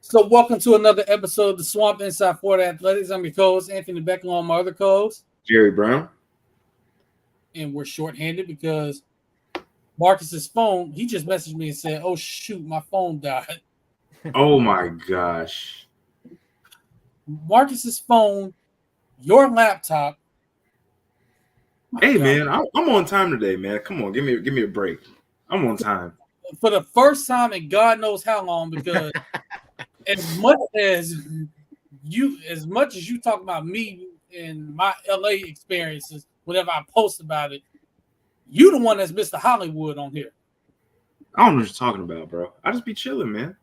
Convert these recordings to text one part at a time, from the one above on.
So, welcome to another episode of the Swamp Inside Florida Athletics. I'm your co-host, Anthony Beck, along with my other co-host, Jerry Brown. And we're shorthanded because Marcus's phone, he just messaged me and said, "Oh, shoot, my phone died." Oh, my gosh. Marcus's phone, your laptop. Hey, man, I'm on time today, man. Come on, give me a break. I'm on time. For the first time in God knows how long, because as much as you talk about me and my LA experiences, whenever I post about it, you the one that's Mr. Hollywood on here. I don't know what you're talking about, bro. I just be chilling, man.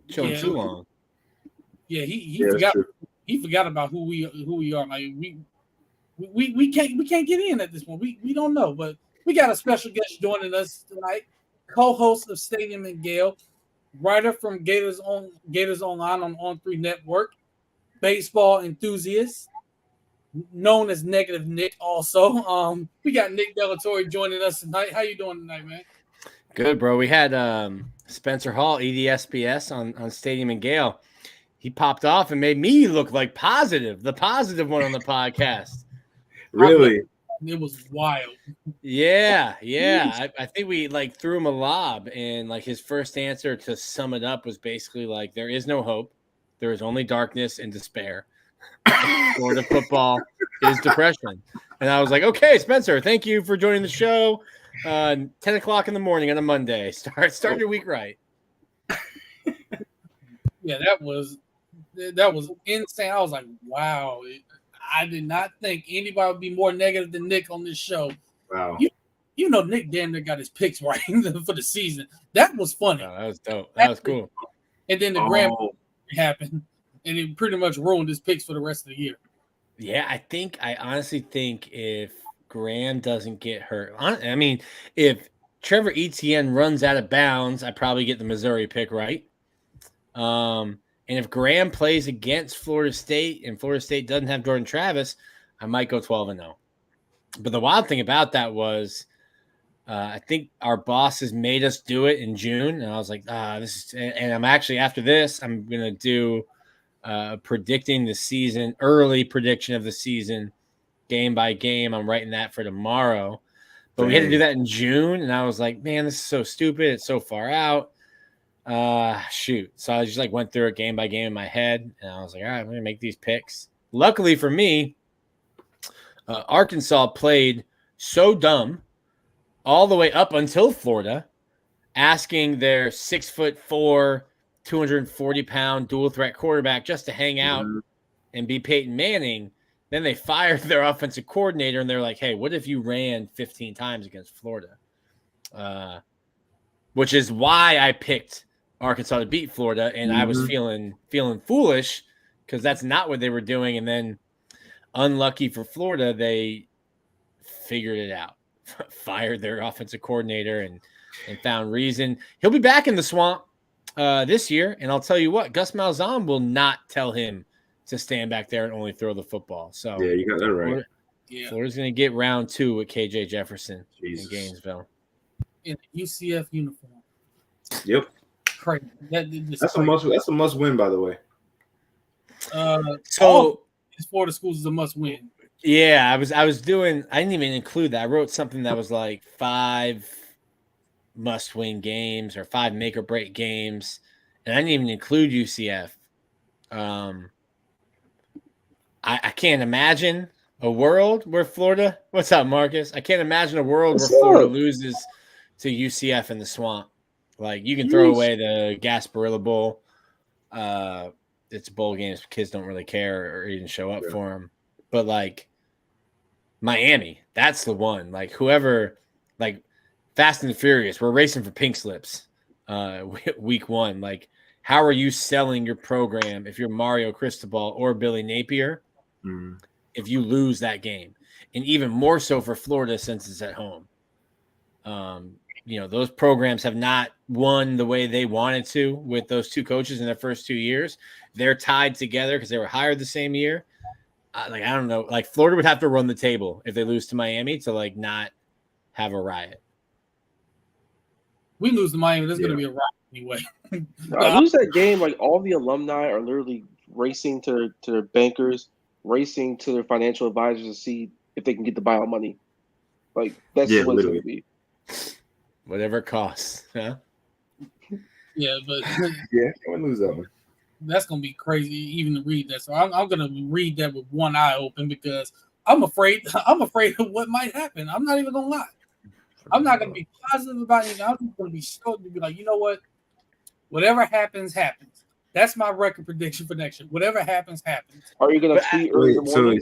Chilling too long. Yeah, he forgot. He forgot about who we are. Like we can't get in at this point. We don't know, but we got a special guest joining us tonight, co-host of Stadium and Gale, writer from Gators Online on On3 Network, baseball enthusiast, known as Negative Nick. Also, we got Nick Delatorre joining us tonight. How you doing tonight, man? Good, bro. We had Spencer Hall, EDSPS on Stadium and Gale. He popped off and made me look like the positive one on the podcast. Really? It was wild. Yeah. I think we threw him a lob, and his first answer, to sum it up, was basically there is no hope. There is only darkness and despair. Florida football is depression. And I was like, okay, Spencer, thank you for joining the show. 10 o'clock in the morning on a Monday. Start your week right. Yeah, that was insane. I was like, wow. I did not think anybody would be more negative than Nick on this show. Wow. You know, Nick damn near got his picks right for the season. That was funny. Oh, that was dope. That was cool. And then the Graham happened, and it pretty much ruined his picks for the rest of the year. Yeah, I honestly think if Graham doesn't get hurt, I mean, if Trevor Etienne runs out of bounds, I probably get the Missouri pick right. And if Graham plays against Florida State and Florida State doesn't have Jordan Travis, I might go 12-0. But the wild thing about that was, I think our bosses made us do it in June, and I was like, and I'm actually, after this, I'm gonna do predicting the season, early prediction of the season, game by game. I'm writing that for tomorrow. But we had to do that in June, and I was like, man, this is so stupid. It's so far out. Shoot. So I just went through it game by game in my head, and I was like, all right, I'm gonna make these picks. Luckily for me, Arkansas played so dumb all the way up until Florida, asking their 6'4", 240-pound dual threat quarterback just to hang out and be Peyton Manning. Then they fired their offensive coordinator, and they're like, hey, what if you ran 15 times against Florida? Which is why I picked Arkansas to beat Florida, and I was feeling foolish because that's not what they were doing. And then, unlucky for Florida, they figured it out, fired their offensive coordinator, and found reason. He'll be back in the swamp this year, and I'll tell you what, Gus Malzahn will not tell him to stand back there and only throw the football. So yeah, you got that right. Florida's going to get round 2 with KJ Jefferson in Gainesville in a UCF uniform. Yep. Crazy. That's a must win, by the way. So Florida schools is a must win. Yeah, I didn't even include that. I wrote something that was 5 must win games or 5 make or break games, and I didn't even include UCF. I can't imagine a world where Florida. What's up, Marcus? I can't imagine a world where Florida loses to UCF in the swamp. You can throw away the Gasparilla Bowl. It's bowl games. Kids don't really care or even show up for them. But Miami, that's the one. Whoever, Fast and Furious, we're racing for pink slips. Week 1. How are you selling your program if you're Mario Cristobal or Billy Napier if you lose that game? And even more so for Florida since it's at home. Those programs have not won the way they wanted to with those 2 coaches in their first 2 years. They're tied together because they were hired the same year. I don't know. Florida would have to run the table if they lose to Miami to not have a riot. We lose to Miami. There's going to be a rock anyway. Lose that game, like all the alumni are literally racing to their bankers, racing to their financial advisors to see if they can get the buyout money. Like that's what it's going to be. Whatever it costs. Huh? Yeah, but yeah, we lose that one. That's going to be crazy even to read that. So I'm going to read that with one eye open because I'm afraid of what might happen. I'm not even going to lie. I'm not going to be positive about it. I'm just going to be stoked to be like, you know what? Whatever happens, happens. That's my record prediction for next year. Whatever happens, happens. Are you going to tweet early in the morning?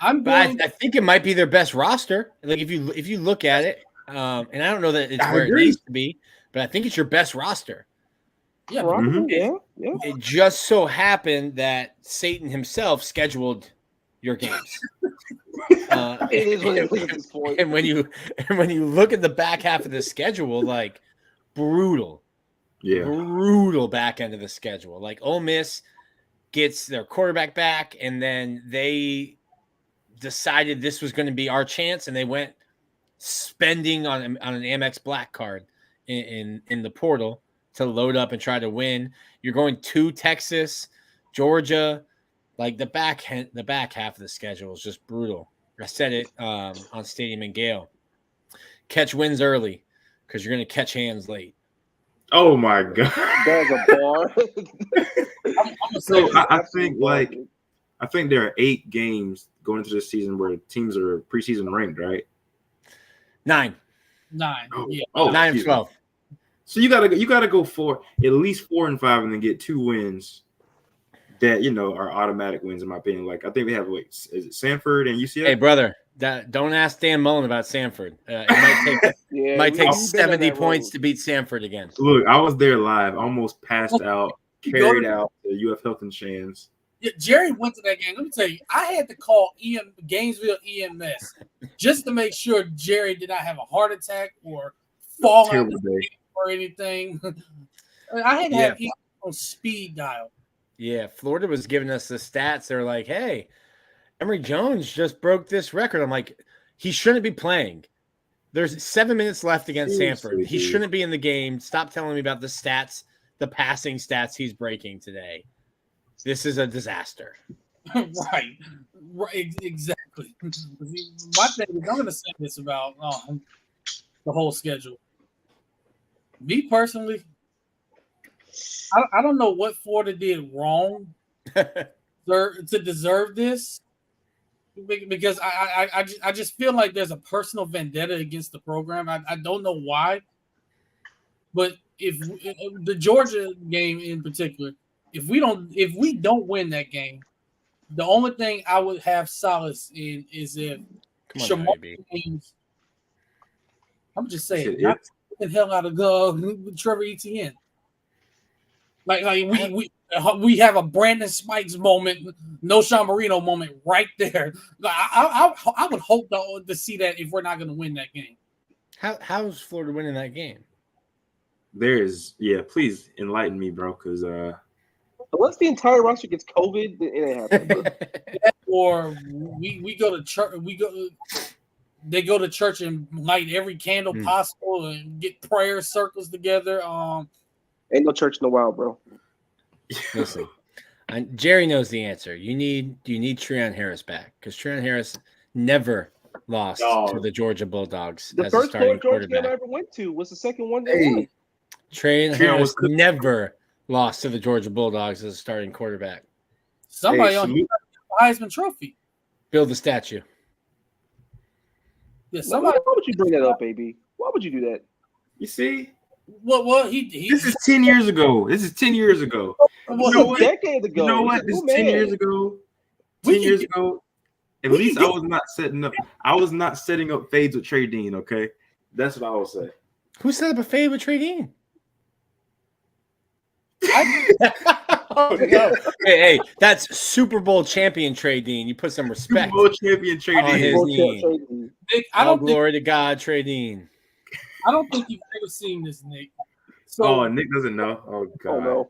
I think it might be their best roster. Like if you look at it, and I don't know that it's where it needs to be, but I think it's your best roster. Yeah, yeah. It just so happened that Satan himself scheduled your games. It is what it is at this point. And when you look at the back half of the schedule, like brutal back end of the schedule. Like Ole Miss gets their quarterback back, and then they decided this was going to be our chance, and they went spending on an Amex Black card in the portal to load up and try to win. You're going to Texas, Georgia, like the back half of the schedule is just brutal. I said it on Stadium and Gale. Catch wins early because you're going to catch hands late. Oh my god, that's a bar. So I think there are 8 games going into this season where teams are preseason ranked, right? 9. Oh, yeah. 9 and 12. So you gotta go for at least 4 and 5, and then get 2 wins that are automatic wins in my opinion. Like I think we have is it Sanford and UCF? Hey brother, don't ask Dan Mullen about Sanford. It might take 70 points to beat Sanford again. Look, I was there live, almost passed out, carried out the UF Health and Shands. Yeah, Jerry went to that game. Let me tell you, I had to call Gainesville EMS just to make sure Jerry did not have a heart attack or fall out or anything. I had to have him on speed dial. Yeah, Florida was giving us the stats. They're like, hey, Emory Jones just broke this record. I'm like, he shouldn't be playing. There's 7 minutes left against Sanford. He shouldn't be in the game. Stop telling me about the stats, the passing stats he's breaking today. This is a disaster. Right, exactly. My thing is, I'm going to say this about the whole schedule. Me personally, I don't know what Florida did wrong to deserve this, because I just feel like there's a personal vendetta against the program. I don't know why, but if the Georgia game in particular, if we don't win that game, the only thing I would have solace in is if Shamar James, I'm just saying, not the hell out of Trevor Etienne. Like we have a Brandon Spikes moment, no Sean Marino moment right there. I would hope to see that if we're not going to win that game. How's Florida winning that game? Please enlighten me, bro, because unless the entire roster gets COVID, it ain't happening. Or we go to church. They go to church and light every candle possible and get prayer circles together. Ain't no church in a while, bro. Listen, Jerry knows the answer. You need Treon Harris back because Treon Harris never lost to the Georgia Bulldogs. The first Georgia game I ever went to was the second one. Treon Harris never lost to the Georgia Bulldogs as a starting quarterback. Somebody on the Heisman Trophy. Build the statue. Yeah, somebody. Why would you bring that up, baby? Why would you do that? You see? Well, this is 10 years ago. This is 10 years ago. A decade ago. You know what? This is 10 years ago. 10 years ago. At least I was not setting up fades with Trey Dean, okay? That's what I will say. Who set up a fade with Trey Dean? Oh, no. Hey, that's Super Bowl champion Trey Dean. You put some respect. Super Bowl champion Trey Dean. Nick, glory to God, Trey Dean. I don't think you've ever seen this, Nick. So, Nick doesn't know. Oh, God. Oh, no.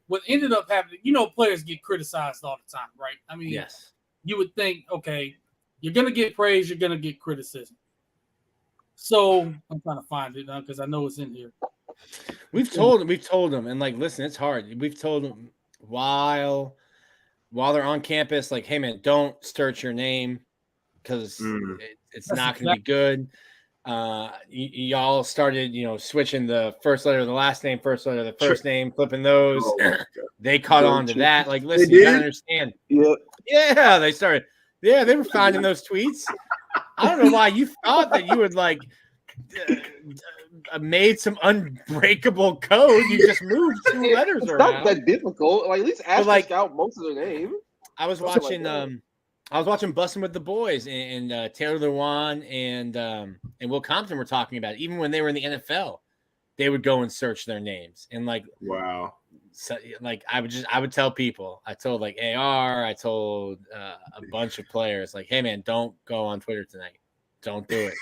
What ended up happening, players get criticized all the time, right? I mean, yes. You would think, okay, you're going to get praise, you're going to get criticism. So I'm trying to find it now because I know it's in here. We've told them, and like, listen, it's hard. We've told them while they're on campus, like, hey man, don't search your name because it's not going to be good. Y'all started, switching the first letter of the last name, first letter of the first name, flipping those. They caught on to that. Like, listen, you gotta understand. Yeah, they started. Yeah, they were finding those tweets. I don't know why you thought that you would like made some unbreakable code. You just moved 2 letters it's around. Not that difficult. Like, at least ask out most of their name. I was watching. I was watching Bussin' with the Boys, and Taylor Lewan and Will Compton were talking about it. Even when they were in the NFL, they would go and search their names. And like, wow. So, like, I would tell people. I told like AR. I told a bunch of players, like, hey man, don't go on Twitter tonight. Don't do it.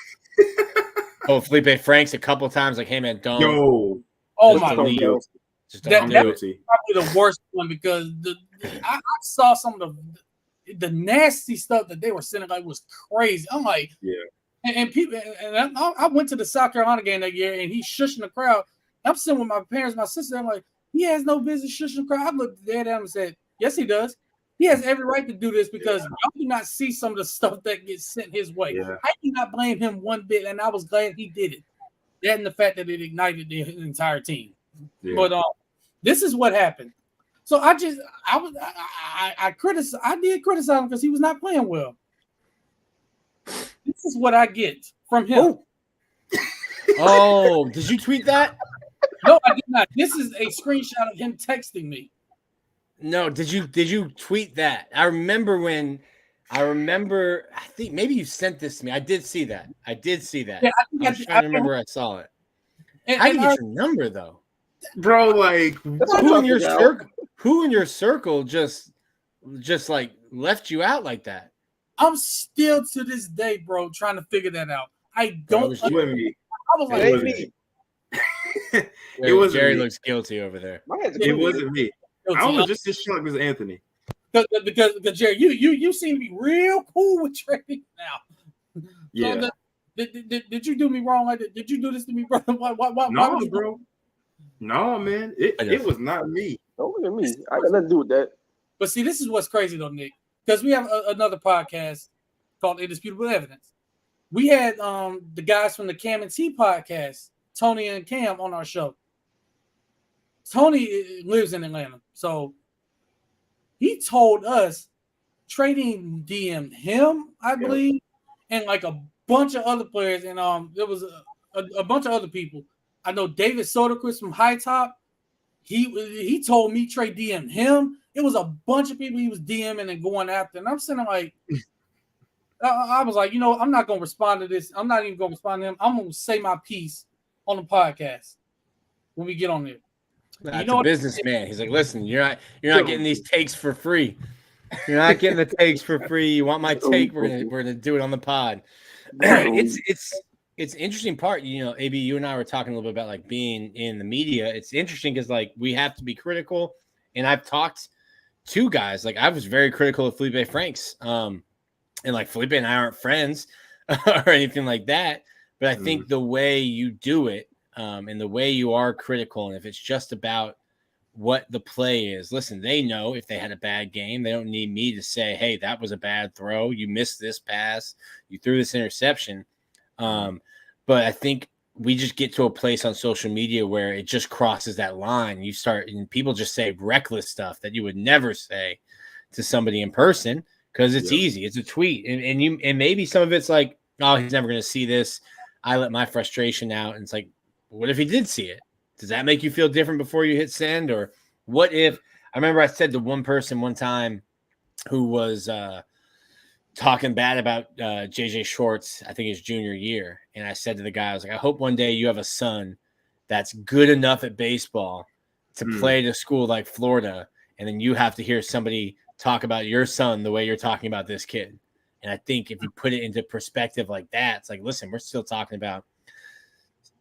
Oh, Felipe Franks a couple times, like, hey man, don't. Yo. Oh my God. Just don't do it. Probably the worst one because I saw some of the nasty stuff that they were sending. Like, was crazy. I'm like, yeah. And people, and I went to the South Carolina game that year, and he's shushing the crowd. I'm sitting with my parents, my sister. I'm like, he has no business shushing the crowd. I looked dead at him and said, yes, he does. He has every right to do this because y'all do not see some of the stuff that gets sent his way. Yeah. I do not blame him one bit, and I was glad he did it. That and the fact that it ignited the entire team. Yeah. But this is what happened. So I did criticize him because he was not playing well. This is what I get from him. Oh, did you tweet that? No, I did not. This is a screenshot of him texting me. No, did you tweet that? I think maybe you sent this to me. I did see that. Yeah, I was trying to remember I saw it. How did you get your number though? Bro, like who in your circle just like left you out like that? I'm still to this day, bro, trying to figure that out. I don't. It was me. I was like, it was Jerry looks guilty over there. It wasn't me. I was just as shocked as Anthony. Because Jerry, you seem to be real cool with Trey now. Yeah. So did you do me wrong like that? Did you do this to me, brother? No, bro. No, man. It was not me. Don't look at me. I got nothing to do with that. But see, this is what's crazy though, Nick. Because we have another podcast called Indisputable Evidence. We had the guys from the Cam and T podcast, Tony and Cam, on our show. Tony lives in Atlanta, so he told us trading DM'd him, I believe, and like a bunch of other players, and there was a bunch of other people. I know David Soderquist from High Top. He told me Trey DM'd him. It was a bunch of people he was DMing and going after, and I'm sitting like, I was like, I'm not gonna respond to this. I'm not even gonna respond to him. I'm gonna say my piece on the podcast when we get on there. That's a businessman. He's like, listen, you're not getting these takes for free. You're not getting the takes for free. You want my take? We're gonna do it on the pod. It's an interesting part. AB, you and I were talking a little bit about like being in the media. It's interesting because like we have to be critical, and I've talked to guys like I was very critical of Felipe Franks, and like Felipe and I aren't friends or anything like that. But I think the way you do it. And the way you are critical, and if it's just about what the play is, listen, they know if they had a bad game, they don't need me to say, hey, that was a bad throw. You missed this pass. You threw this interception. But I think we just get to a place on social media where it just crosses that line. You start, and people just say reckless stuff that you would never say to somebody in person because it's easy. It's a tweet. And maybe some of it's like, oh, he's never going to see this. I let my frustration out. And it's like, what if he did see it? Does that make you feel different before you hit send? Or what if – I remember I said to one person one time who was talking bad about J.J. Shorts, I think his junior year. And I said to the guy, I was like, I hope one day you have a son that's good enough at baseball to play at a school like Florida, and then you have to hear somebody talk about your son the way you're talking about this kid. And I think if you put it into perspective like that, it's like, listen, we're still talking about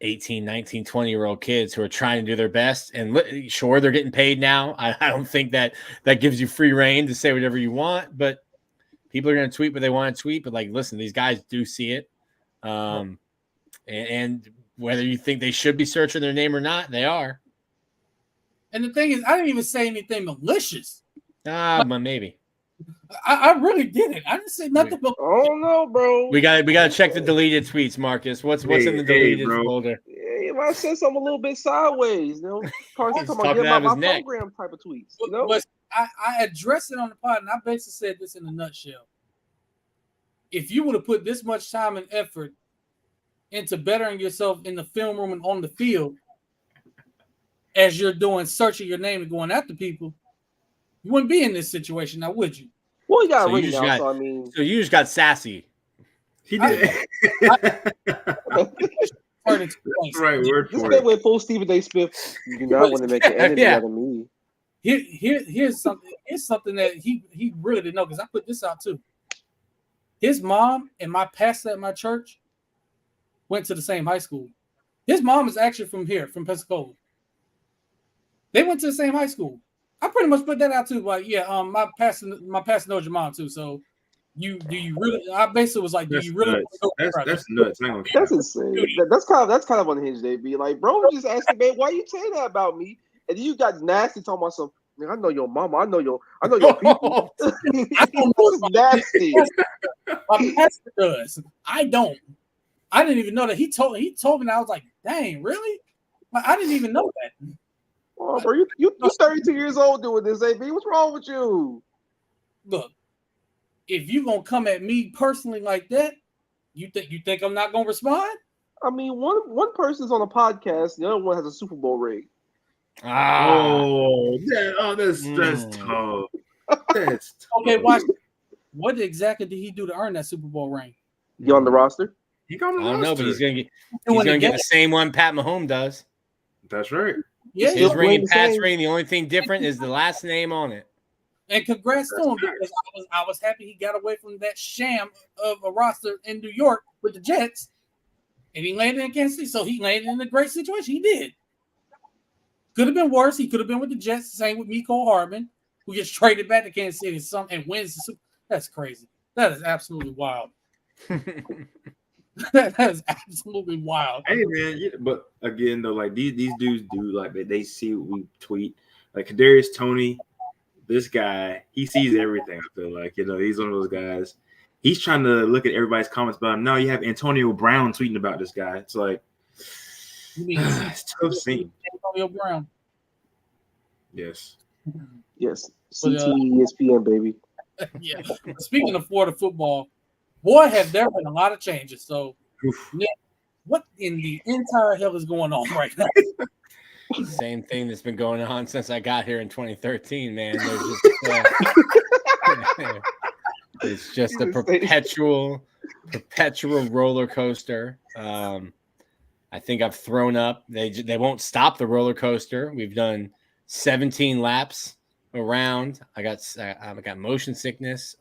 18, 19, 20-year-old kids who are trying to do their best. And sure, they're getting paid now. I don't think that gives you free reign to say whatever you want, but people are going to tweet what they want to tweet. But like, listen, these guys do see it. And whether you think they should be searching their name or not, they are. And the thing is, I didn't even say anything malicious. Maybe. I really didn't. I didn't say nothing but. Oh no, bro. We gotta check the deleted tweets, Marcus. What's in the deleted folder? Yeah, you might say something a little bit sideways, you know. He's Talking talking about out of my his neck. program type of tweets. You know? But I addressed it on the pod, and I basically said this in a nutshell. If you would have put this much time and effort into bettering yourself in the film room and on the field, as you're doing searching your name and going after people, you wouldn't be in this situation now, would you? Well, you got So a ring you just now, got- so I mean, So you just got sassy. He did. Turn into points. Right, word this for man it. went full Stephen A. Smith. You do not want to make an enemy Yeah. out of me. Here's something that he really didn't know, because I put this out too. His mom and my pastor at my church went to the same high school. His mom is actually from Pensacola. They went to the same high school. I pretty much put that out too. Like, yeah, my pastor knows your mom too. So do you really? I basically was like, do you really? That's nuts. I ain't gonna That's cap. insane. That's kind of unhinged, JB. Like, bro, just asking, man, why you saying that about me? And then you got nasty talking about some. Man, I know your mama. I know your people. I don't know This is nasty. My pastor does. I don't. I didn't even know that. He told me. And I was like, dang, really? Like, I didn't even know that. Oh, bro, you 32 years old doing this, AB. What's wrong with you? Look, if you gonna come at me personally like that, you think I'm not gonna respond? I mean, one person's on a podcast, the other one has a Super Bowl ring. That's tough. That's tough. Okay, watch. What exactly did he do to earn that Super Bowl ring? You on the roster? He got I don't know, but he's Doing gonna get it the same one Pat Mahomes does. That's right. Yeah, His Still ring playing and the Pat's same. ring. The only thing different is the last name on it. and congrats to That's him, because I was happy he got away from that sham of a roster in New York with the Jets, and he landed in Kansas City. So he landed in a great situation. He did. Could have been worse. He could have been with the Jets. Same with Mecole Hardman, who gets traded back to Kansas City and wins the Super. That's crazy. That is absolutely wild. That is absolutely wild. Hey man, yeah, but again though, like these dudes do like they see what we tweet. Like Kadarius Toney, this guy, he sees everything. I feel like, he's one of those guys. He's trying to look at everybody's comments about him. Now you have Antonio Brown tweeting about this guy. It's like You mean it's tough scene. Antonio Brown? Yes. Yes. But, CT ESPN, baby. Yeah. Speaking of Florida football, boy, have there been a lot of changes. So, Oof. Nick, what in the entire hell is going on right now? Same thing that's been going on since I got here in 2013, man. There's just, it's just a perpetual roller coaster. I think I've thrown up. They won't stop the roller coaster. We've done 17 laps around. I got motion sickness.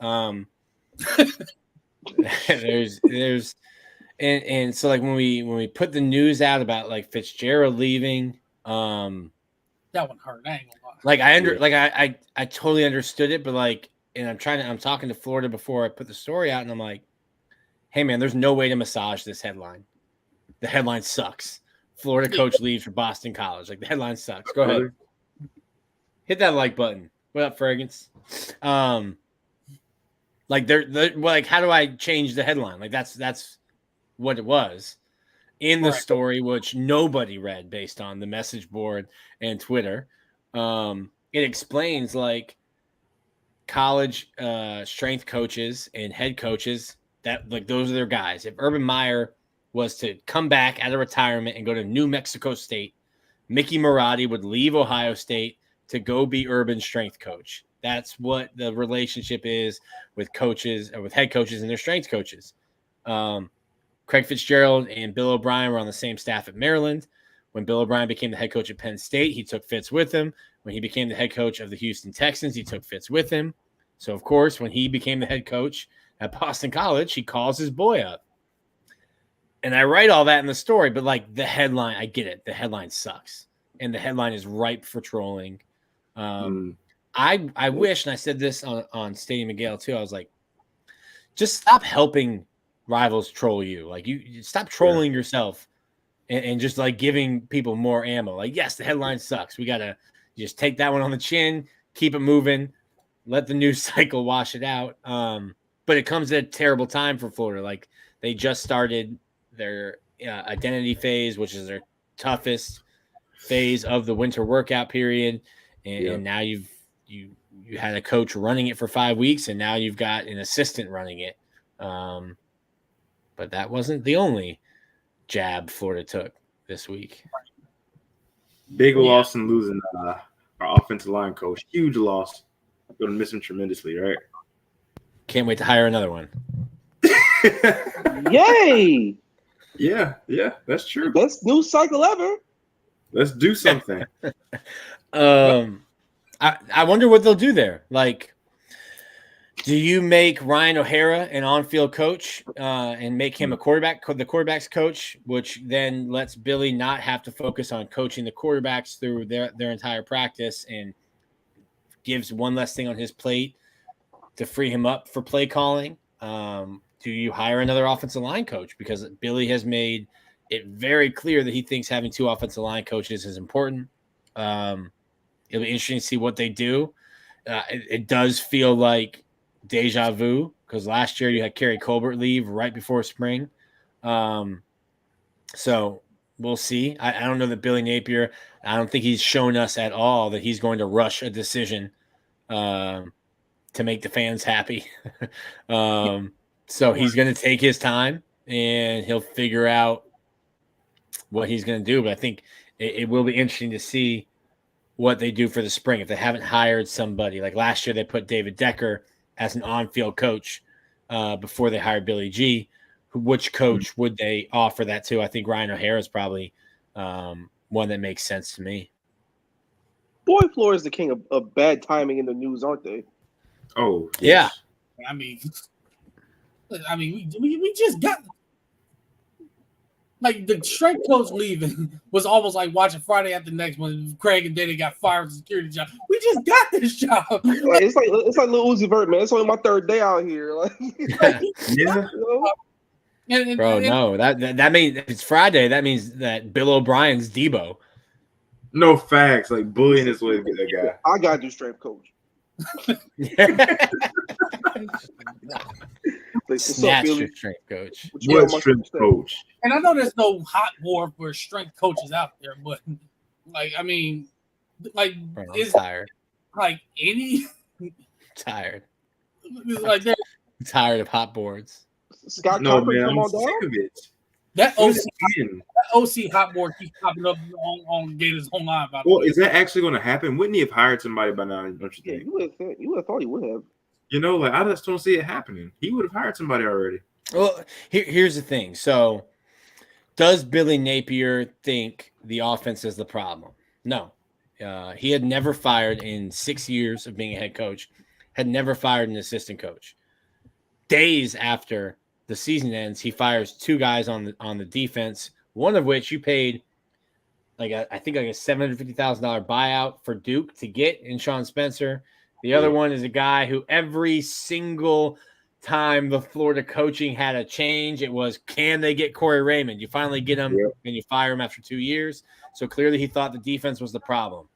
There's and so like when we put the news out about like Fitzgerald leaving, That one hurt. I ain't gonna lie. like I totally understood it, but like, and I'm talking to Florida before I put the story out, and I'm like, hey man, there's no way to massage this headline. The headline sucks. Florida coach leaves for Boston College. Like, the headline sucks. Go ahead. Hit that like button. What up, Fergans? Like how do I change the headline? Like that's what it was in the story, which nobody read based on the message board and Twitter. It explains like college strength coaches and head coaches that like those are their guys. If Urban Meyer was to come back out of retirement and go to New Mexico State, Mickey Marotti would leave Ohio State to go be Urban's strength coach. That's what the relationship is with coaches or with head coaches and their strength coaches. Craig Fitzgerald and Bill O'Brien were on the same staff at Maryland. When Bill O'Brien became the head coach at Penn State, he took Fitz with him. When he became the head coach of the Houston Texans, he took Fitz with him. So, of course, when he became the head coach at Boston College, he calls his boy up. And I write all that in the story, but like the headline, I get it. The headline sucks. And the headline is ripe for trolling. I wish, and I said this on Stadium Miguel too, I was like, just stop helping rivals troll you. Like you stop trolling yourself and just like giving people more ammo. Like, yes, the headline sucks. We got to just take that one on the chin, keep it moving, let the news cycle wash it out. But it comes at a terrible time for Florida. Like they just started their identity phase, which is their toughest phase of the winter workout period. And now you had a coach running it for 5 weeks, and now you've got an assistant running it. But that wasn't the only jab Florida took this week. Big loss in losing our offensive line coach. Huge loss. Going to miss him tremendously, right? Can't wait to hire another one. Yay! Yeah, that's true. Best news cycle ever. Let's do something. I wonder what they'll do there. Like, do you make Ryan O'Hara an on-field coach and make him the quarterback's coach, which then lets Billy not have to focus on coaching the quarterbacks through their entire practice and gives one less thing on his plate to free him up for play calling? Do you hire another offensive line coach? Because Billy has made it very clear that he thinks having 2 offensive line coaches is important. It'll be interesting to see what they do. It does feel like deja vu because last year you had Kerry Colbert leave right before spring. So we'll see. I don't know that Billy Napier, I don't think he's shown us at all that he's going to rush a decision to make the fans happy. So he's going to take his time and he'll figure out what he's going to do. But I think it will be interesting to see what they do for the spring. If they haven't hired somebody, like last year they put David Decker as an on-field coach before they hired Billy G. Which coach would they offer that to? I think Ryan O'Hara is probably one that makes sense to me. Boy, Florida is the king of bad timing in the news, aren't they? Oh, yes. Yeah. I mean, we just got like the strength coach leaving was almost like watching Friday After Next when Craig and Dana got fired from the security job. We just got this job. Like, it's like Lil Uzi Vert, man. It's only my 3rd day out here. Like, yeah. Bro, no, that means if it's Friday. That means that Bill O'Brien's Debo. No facts, like bullying his way to get that guy. I gotta do strength coach. Snatch your strength coach. What strength coach? And I know there's no hot war for strength coaches out there, but like, I mean, like, Bro, I'm is tired. Like any Tired. like I'm tired of hot boards. Scott No, Cochran, man, come I'm on sick down. of it. that What OC, is it? that OC hot board keeps popping up on Gators online. By the Well, way, is that actually going to happen? Wouldn't he have hired somebody by now? Don't you Yeah, think? you would have thought he would have. You know, like I just don't see it happening. He would have hired somebody already. Well, here's the thing. So, does Billy Napier think the offense is the problem? No. He had never fired in 6 years of being a head coach, had never fired an assistant coach. Days after the season ends, he fires 2 guys on the defense, one of which you paid I think a $750,000 buyout for Duke to get in Sean Spencer. The other one is a guy who every single time the Florida coaching had a change, it was, can they get Corey Raymond? You finally get him and you fire him after 2 years. So clearly he thought the defense was the problem.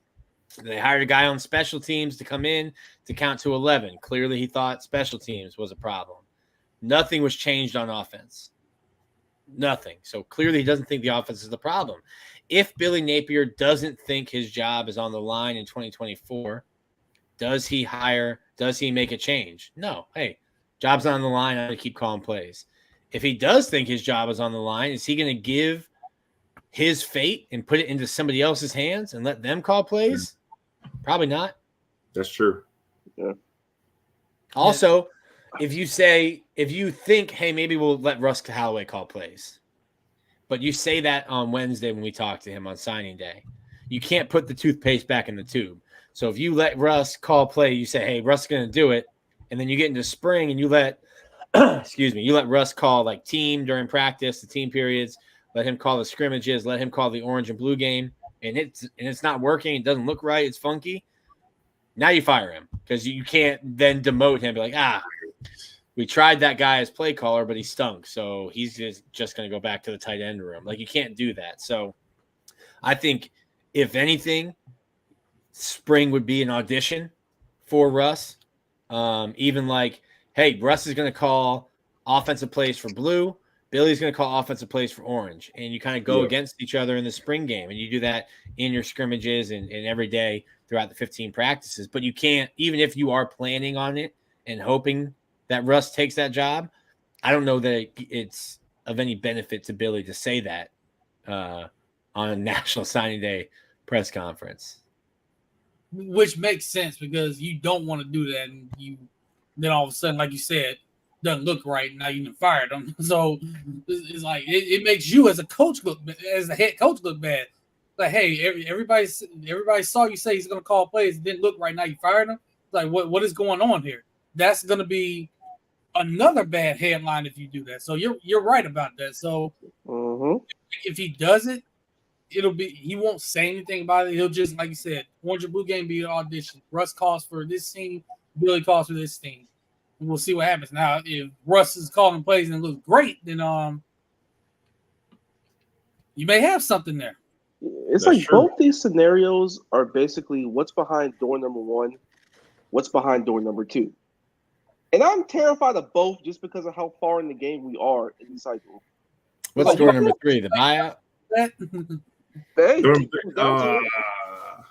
They hired a guy on special teams to come in to count to 11. Clearly he thought special teams was a problem. Nothing was changed on offense. Nothing. So clearly he doesn't think the offense is the problem. If Billy Napier doesn't think his job is on the line in 2024, does he make a change? No. Hey, job's on the line. I'm going to keep calling plays. If he does think his job is on the line, is he going to give his fate and put it into somebody else's hands and let them call plays? Probably not. That's true. Yeah. Also, if you think, hey, maybe we'll let Russ Callaway call plays, but you say that on Wednesday when we talk to him on signing day, you can't put the toothpaste back in the tube. So if you let Russ call play, you say, hey, Russ is going to do it. And then you get into spring and you let, you let Russ call like team during practice, the team periods, let him call the scrimmages, let him call the orange and blue game. And it's not working. It doesn't look right. It's funky. Now you fire him because you can't then demote him. Be like, we tried that guy as play caller, but he stunk. So he's just going to go back to the tight end room. Like, you can't do that. So I think, if anything, spring would be an audition for Russ. Even like, hey, Russ is going to call offensive plays for blue. Billy's going to call offensive plays for orange. And you kind of go against each other in the spring game. And you do that in your scrimmages and every day throughout the 15 practices. But you can't, even if you are planning on it and hoping that Russ takes that job, I don't know that it's of any benefit to Billy to say that on a National Signing Day press conference. Which makes sense, because you don't want to do that, and then all of a sudden, like you said, doesn't look right. Now you fired him, so it's like it makes you as a coach as a head coach look bad. Like, hey, everybody saw you say he's going to call plays, it didn't look right. Now you fired him. Like, what is going on here? That's going to be another bad headline if you do that. So you're right about that. So if he does it, he won't say anything about it. He'll just, like you said, Orange and Blue game be an audition. Russ calls for this team, Billy calls for this team. And we'll see what happens. Now, if Russ is calling plays and it looks great, then you may have something there. It's That's like true. Both these scenarios are basically what's behind door number one, what's behind door number two. And I'm terrified of both just because of how far in the game we are in the cycle. What's door number three? The buyout? Hey,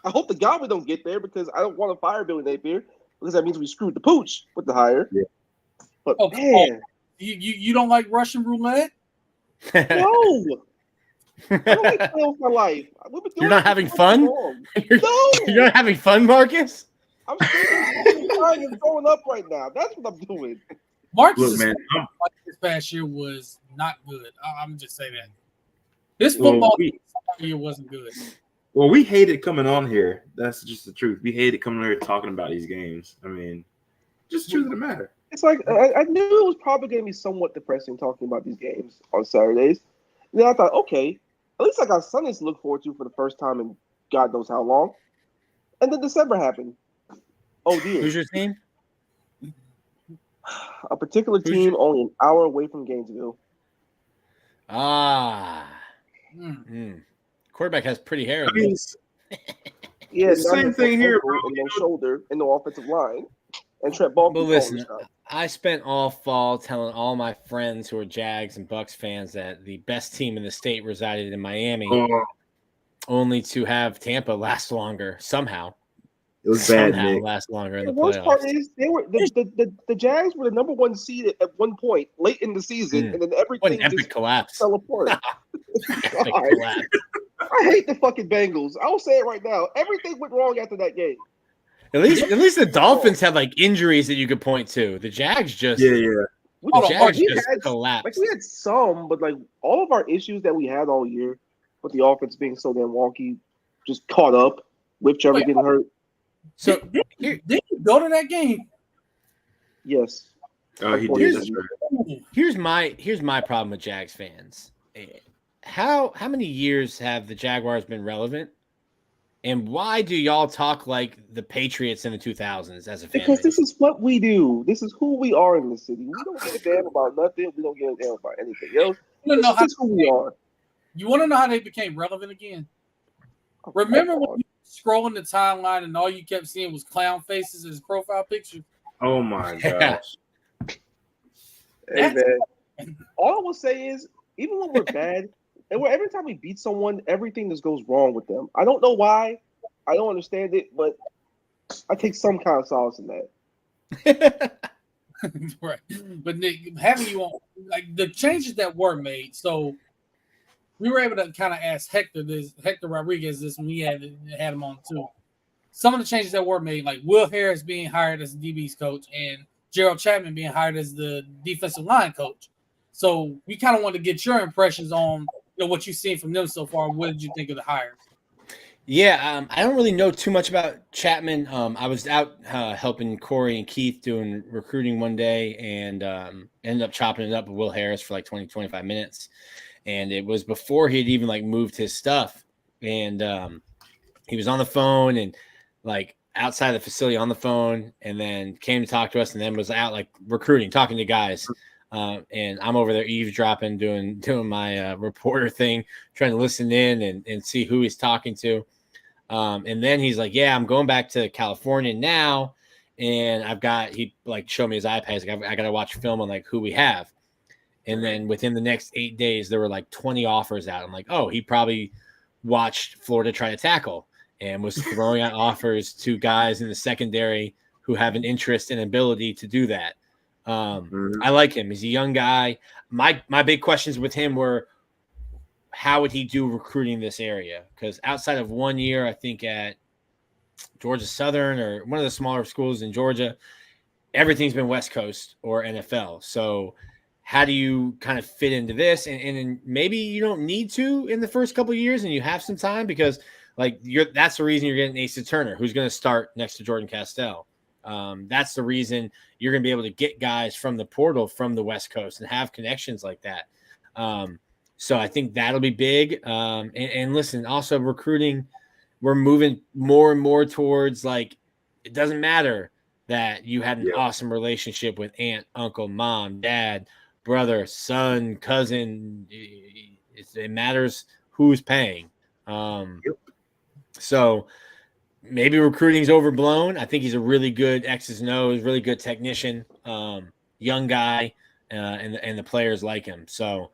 I hope to God we don't get there, because I don't want to fire Billy Napier, because that means we screwed the pooch with the hire. Yeah. But man, you don't like Russian roulette? No. I don't like playing with my life. You're not having fun? You're not having fun, Marcus? I'm crying and throwing up right now. That's what I'm doing. Marcus, this past year was not good. I'm just saying that. This football year wasn't good. Well, we hated coming on here. That's just the truth. We hated coming here talking about these games. I mean, just the truth of the matter. It's like I knew it was probably going to be somewhat depressing talking about these games on Saturdays. And then I thought, okay, at least I got Sundays to look forward to for the first time in God knows how long. And then December happened. Oh, dear. Who's your team? A particular team only an hour away from Gainesville. Quarterback has pretty hair. Yeah, same thing here, bro. And no shoulder and no offensive line. And Trent Ball. But listen, I spent all fall telling all my friends who are Jags and Bucks fans that the best team in the state resided in Miami, only to have Tampa last longer somehow. It was bad. Last longer in the worst playoffs. Part is they were the Jags were the number one seed at one point late in the season, and then everything just collapse fell apart. I hate the fucking Bengals. I'll say it right now. Everything went wrong after that game. At least the Dolphins had like injuries that you could point to. The Jags just collapsed. Like, we had some, but like all of our issues that we had all year with the offense being so damn wonky just caught up with Trevor getting hurt. So did you go to that game? Yes. Oh, he did. Here's my problem with Jags fans. How many years have the Jaguars been relevant? And why do y'all talk like the Patriots in the 2000s as a fan? Because this is what we do. This is who we are in the city. We don't give a damn about nothing. We don't give a damn about anything else. This is who we are. You want to know how they became relevant again? Remember when you were scrolling the timeline and all you kept seeing was clown faces as profile pictures? Oh my gosh. Hey, man. All I will say is, even when we're bad, and every time we beat someone, everything just goes wrong with them. I don't know why. I don't understand it, but I take some kind of solace in that. Right. But Nick, having you on, like, the changes that were made, so we were able to kind of ask Hector Rodriguez this when we had him on too. Some of the changes that were made, like Will Harris being hired as the DB's coach and Gerald Chapman being hired as the defensive line coach. So we kind of wanted to get your impressions on what you've seen from them so far. What did you think of the hires? Yeah, I don't really know too much about Chapman. I was out helping Corey and Keith doing recruiting one day and ended up chopping it up with Will Harris for like 20, 25 minutes. And it was before he had even like moved his stuff. And he was on the phone and like outside the facility on the phone, and then came to talk to us, and then was out like recruiting, talking to guys. And I'm over there eavesdropping, doing my reporter thing, trying to listen in and see who he's talking to. And then he's like, "Yeah, I'm going back to California now, and he like showed me his iPad. He's like, I got to watch film on like who we have." And then within the next 8 days, there were like 20 offers out. I'm like, oh, he probably watched Florida try to tackle and was throwing out offers to guys in the secondary who have an interest and ability to do that. I like him. He's a young guy. My big questions with him were, how would he do recruiting this area? Because outside of 1 year, I think at Georgia Southern or one of the smaller schools in Georgia, everything's been West Coast or NFL. So how do you kind of fit into this? And maybe you don't need to in the first couple of years and you have some time, because like that's the reason you're getting Asa Turner, who's going to start next to Jordan Castell. That's the reason you're going to be able to get guys from the portal from the West Coast and have connections like that. So I think that'll be big. And listen, also recruiting, we're moving more and more towards like, it doesn't matter that you had an awesome relationship with aunt, uncle, mom, dad, brother, son, cousin. It matters who's paying. So maybe recruiting's overblown. I think he's a really good X's and O's, really good technician, young guy, and the players like him. So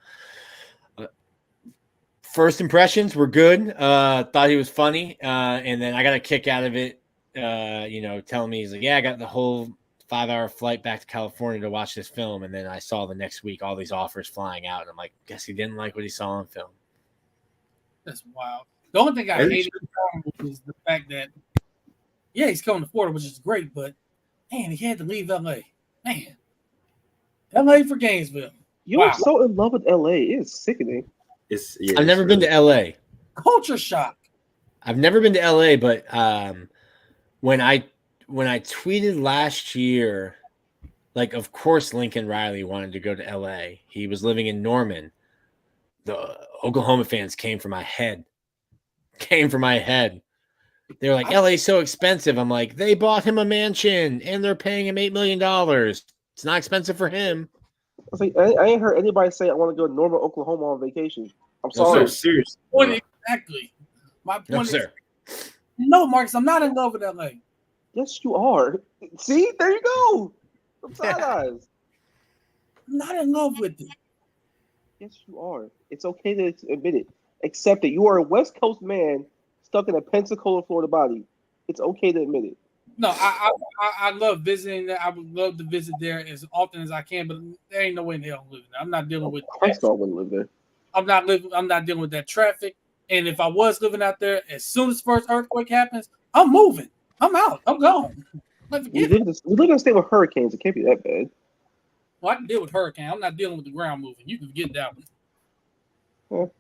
first impressions were good. Thought he was funny, and then I got a kick out of it. Telling me he's like, yeah, I got the whole 5-hour flight back to California to watch this film, and then I saw the next week all these offers flying out, and I'm like, guess he didn't like what he saw on film. That's wild. The only thing I hated was the fact that, yeah, he's coming to Florida, which is great, but man, he had to leave LA. Man, LA for Gainesville. You're so in love with LA. It's sickening. I've never been to LA. Culture shock. I've never been to LA, but when I tweeted last year, like, of course Lincoln Riley wanted to go to LA. He was living in Norman. The Oklahoma fans came for my head. They were like, LA's so expensive. I'm like, they bought him a mansion and they're paying him $8 million. It's not expensive for him. I was like, I ain't heard anybody say I want to go to Norman, Oklahoma on vacation. I'm sorry. No, seriously. Exactly. My point is, no, Marcus, I'm not in love with LA. Yes, you are. See, there you go. I'm side eyes. I'm not in love with it. Yes, you are. It's okay to admit it. Accept it. You are a West Coast man stuck in a Pensacola, Florida body. It's okay to admit it. No, I love visiting there. I would love to visit there as often as I can, but there ain't no way in hell I'm living there. I'm not dealing with that. I wouldn't live there. I'm not dealing with that traffic. And if I was living out there, as soon as the first earthquake happens, I'm moving. I'm out. I'm gone. We live in a state with hurricanes. It can't be that bad. Well, I can deal with hurricane. I'm not dealing with the ground moving. You can get that one.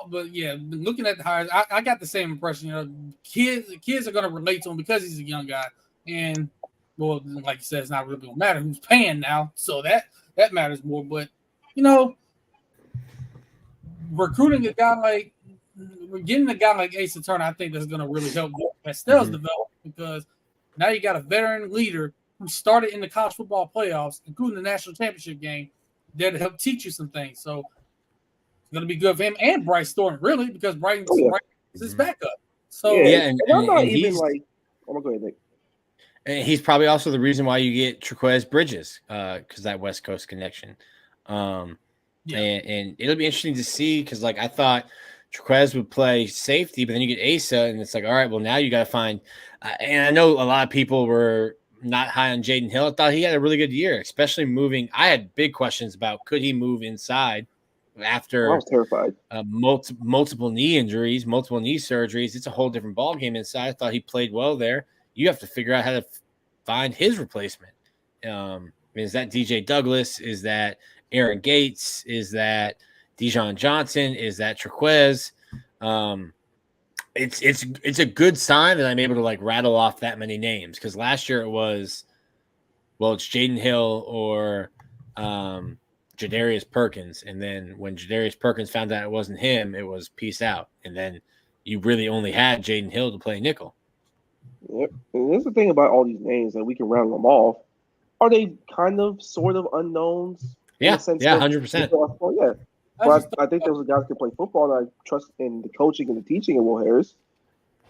But yeah, looking at the hires, I got the same impression. Kids are going to relate to him because he's a young guy, and well, like you said, it's not really going to matter who's paying now, so that matters more. But recruiting a guy like getting a guy like Asa Turner, I think that's going to really help Castell's development, because now you got a veteran leader who started in the college football playoffs, including the national championship game, there to help teach you some things. So it's going to be good for him and Bryce Thornton, really, because Bryce is his backup. So and I'm not even like, oh my God, Nick. And he's probably also the reason why you get Triquez Bridges, because that West Coast connection. And it'll be interesting to see, because like I thought Triquez would play safety, but then you get Asa, and it's like, all right, well now you got to find. And I know a lot of people were not high on Jaden Hill. I thought he had a really good year, especially moving. I had big questions about could he move inside after I was terrified. Multiple knee injuries, multiple knee surgeries. It's a whole different ballgame inside. I thought he played well there. You have to figure out how to find his replacement. Is that DJ Douglas? Is that Aaron Gates? Is that Dijon Johnson? Is that Triquez? It's a good sign that I'm able to like rattle off that many names, because last year it was, well, it's Jaden Hill or Jadarius Perkins, and then when Jadarius Perkins found out it wasn't him, it was peace out, and then you really only had Jaden Hill to play nickel. Yep. And that's the thing about all these names that we can round them off. Are they kind of sort of unknowns? Yeah, in the sense yeah, that 100%. well, yeah. But I think those guys can play football, and I trust in the coaching and the teaching of Will Harris.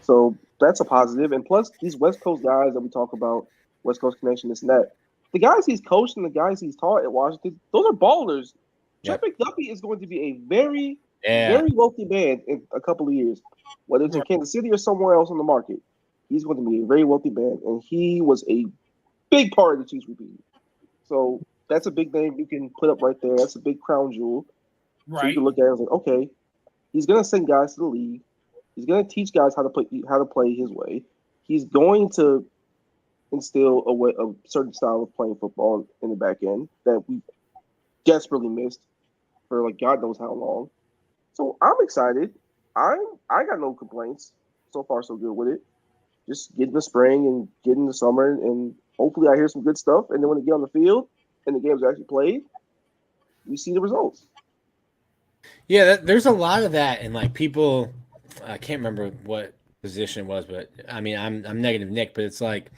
So that's a positive. And plus, these West Coast guys that we talk about, West Coast connection, this and that, the guys he's coached and the guys he's taught at Washington, those are ballers. Yep. Trent McDuffie is going to be a very, Yeah. very wealthy man in a couple of years, whether it's in Kansas City or somewhere else on the market. He's going to be a very wealthy man, and he was a big part of the Chiefs repeating. So that's a big name you can put up right there. That's a big crown jewel. Right. So you can look at it and say, okay, he's going to send guys to the league. He's going to teach guys how to play his way. He's going to instill a certain style of playing football in the back end that we desperately missed for like God knows how long. So I'm excited. I got no complaints. So far, so good with it. Just get in the spring and get in the summer, and hopefully I hear some good stuff. And then when they get on the field and the games are actually played, we see the results. Yeah, there's a lot of that, and like people, I can't remember what position it was, but I mean, I'm negative Nick, but it's like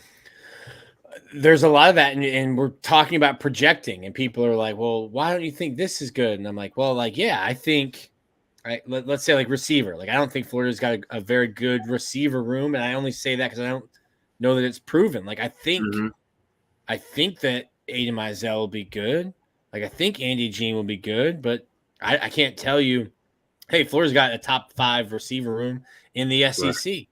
there's a lot of that, and we're talking about projecting, and people are like, well, why don't you think this is good? And I'm like, well, like, yeah, I think, right, let's say like receiver, like I don't think Florida's got a very good receiver room, and I only say that because I don't know that it's proven. Like I think that Aiden Mizell will be good. Like I think Andy Jean will be good, but I can't tell you, hey, Florida's got a top 5 receiver room in the SEC. Right.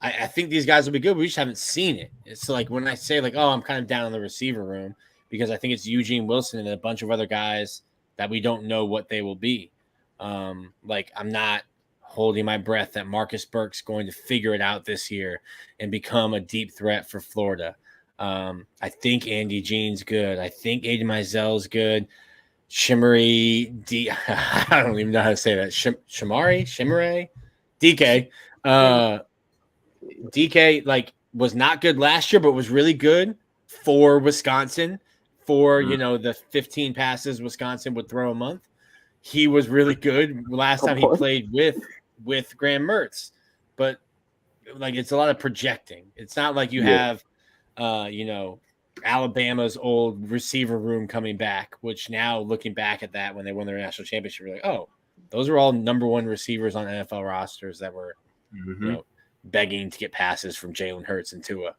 I think these guys will be good. But we just haven't seen it. It's like when I say like, oh, I'm kind of down on the receiver room because I think it's Eugene Wilson and a bunch of other guys that we don't know what they will be. Like I'm not holding my breath that Marcus Burke's going to figure it out this year and become a deep threat for Florida. I think Andy Jean's good. I think Aiden Mizell's good. Shimmery I don't even know how to say that. Shimmery DK. DK like was not good last year, but was really good for Wisconsin. For the 15 passes Wisconsin would throw a month. He was really good last time he played with Graham Mertz. But like it's a lot of projecting. It's not like you have Alabama's old receiver room coming back, which now looking back at that when they won their national championship, we're like, oh, those are all number 1 receivers on NFL rosters that were begging to get passes from Jalen Hurts and Tua.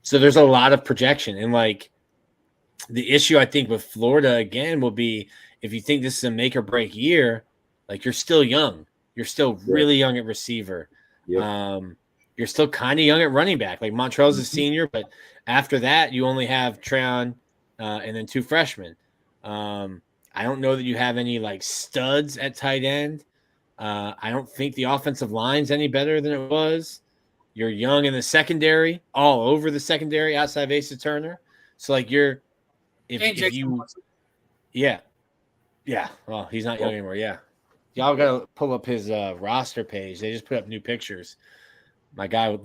So there's a lot of projection. And like the issue I think with Florida again will be if you think this is a make or break year, like you're still young. You're still really young at receiver. You're still kind of young at running back. Like Montrell's a senior, but after that, you only have Treon and then 2 freshmen. I don't know that you have any like studs at tight end. I don't think the offensive line's any better than it was. You're young in the secondary, all over the secondary outside of Asa Turner. So like if you well, he's not young anymore. Yeah. Y'all got to pull up his roster page. They just put up new pictures. My guy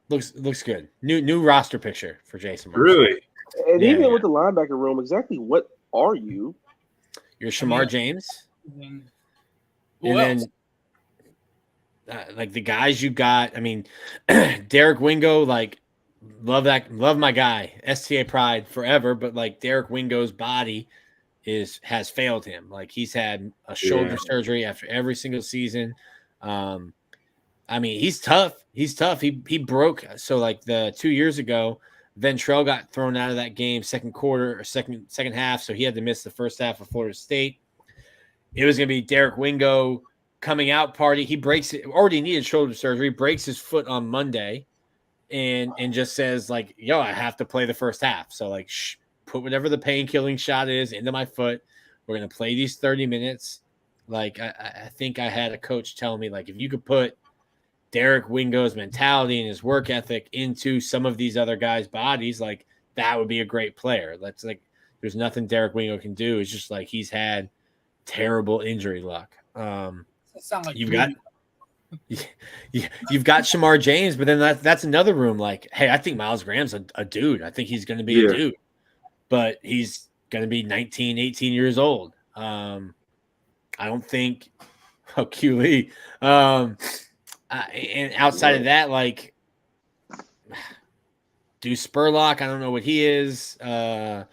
looks good. New roster picture for Jason Marshall. Really? And even with the linebacker room, exactly what are you? You're Shamar James. And then like the guys you got, I mean, Derek Wingo, like love my guy, STA pride forever, but like Derek Wingo's body has failed him. Like he's had a shoulder surgery after every single season. I mean, he's tough. He broke. So like the 2 years ago, Ventrell got thrown out of that game second quarter or second half. So he had to miss the first half of Florida State. It was going to be Derek Wingo coming out party. He breaks it. Already needed shoulder surgery. Breaks his foot on Monday, and just says like, "Yo, I have to play the first half." So like, put whatever the pain killing shot is into my foot. We're going to play these 30 minutes. Like I think I had a coach tell me like if you could put Derek Wingo's mentality and his work ethic into some of these other guys' bodies, like that would be a great player. That's like there's nothing Derek Wingo can do. It's just like he's had terrible injury luck. Like you've got Shamar James, but then that's another room. Like, hey, I think Miles Graham's a dude. I think he's going to be a dude, but he's going to be 19, 18 years old. I don't think Q Lee. And outside of that, like, Deuce Spurlock, I don't know what he is. I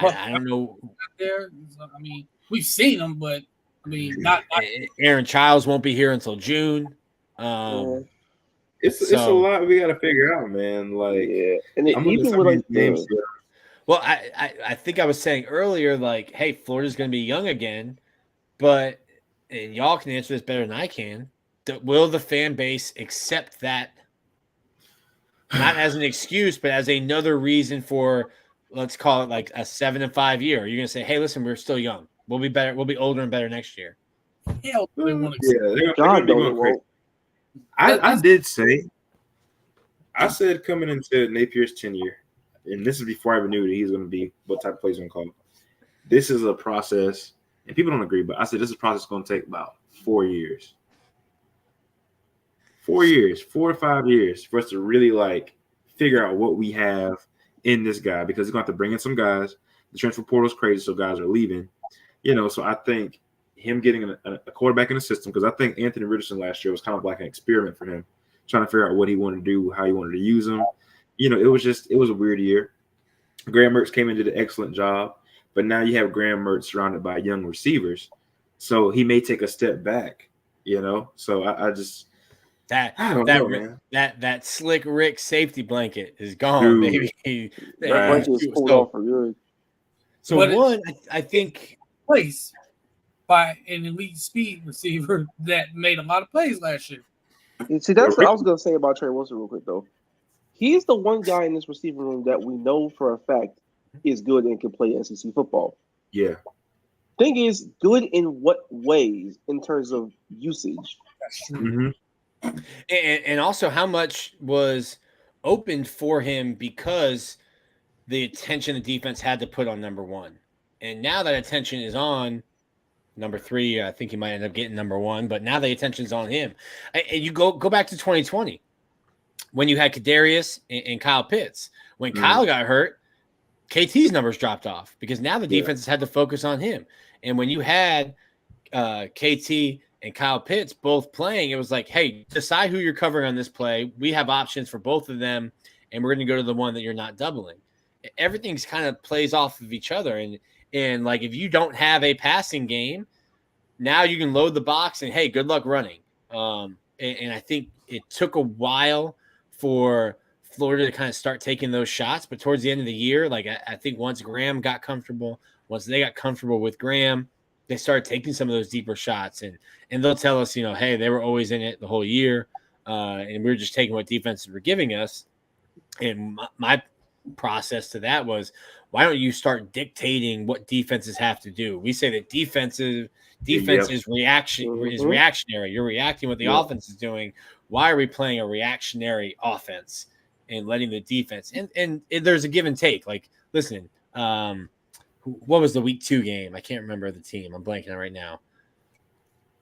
don't know. There, I mean, we've seen him, but I mean, not Aaron Childs won't be here until June. It's a lot we got to figure out, man. Like, and even with like names. Well, I think I was saying earlier, like, hey, Florida's going to be young again, but and y'all can answer this better than I can. Will the fan base accept that? Not as an excuse, but as another reason for, let's call it like a 7-5 year. You're going to say, hey, listen, we're still young. We'll be better. We'll be older and better next year. Hell, they want to. Yeah, they're going crazy. I did say, I said coming into Napier's tenure, and this is before I even knew that he's going to be what type of player he's going to call. This is a process, and people don't agree, but I said this is a process going to take about 4 years. 4 years, 4 to 5 years for us to really like figure out what we have in this guy, because he's going to have to bring in some guys. The transfer portal is crazy, so guys are leaving. So I think him getting a quarterback in the system, because I think Anthony Richardson last year was kind of like an experiment for him, trying to figure out what he wanted to do, how he wanted to use him. It was a weird year. Graham Mertz came in and did an excellent job, but now you have Graham Mertz surrounded by young receivers, so he may take a step back. So I just. That slick Rick safety blanket is gone, baby. That blanket is pulled off for good. So I think place by an elite speed receiver that made a lot of plays last year. See, that's what I was going to say about Trey Wilson real quick, though. He's the one guy in this receiver room that we know for a fact is good and can play SEC football. Yeah. Thing is, good in what ways in terms of usage? That's true. Mm-hmm. And also how much was opened for him because the attention the defense had to put on number one. And now that attention is on number 3, I think he might end up getting number 1, but now the attention's on him. And you go back to 2020 when you had Kadarius and Kyle Pitts. When Kyle got hurt, KT's numbers dropped off because now the defense has had to focus on him. And when you had KT and Kyle Pitts both playing, it was like, hey, decide who you're covering on this play. We have options for both of them, and we're going to go to the one that you're not doubling. Everything's kind of plays off of each other. And like, if you don't have a passing game, now you can load the box and, hey, good luck running. And I think it took a while for Florida to kind of start taking those shots. But towards the end of the year, like I think once Graham got comfortable, once they got comfortable with Graham, they started taking some of those deeper shots, and they'll tell us, hey, they were always in it the whole year, and we were just taking what defenses were giving us. And my process to that was, why don't you start dictating what defenses have to do? We say that defense is reactionary. You're reacting what the offense is doing. Why are we playing a reactionary offense and letting the defense? And there's a give and take. Like, listen, what was the week 2 game? I can't remember the team. I'm blanking on right now.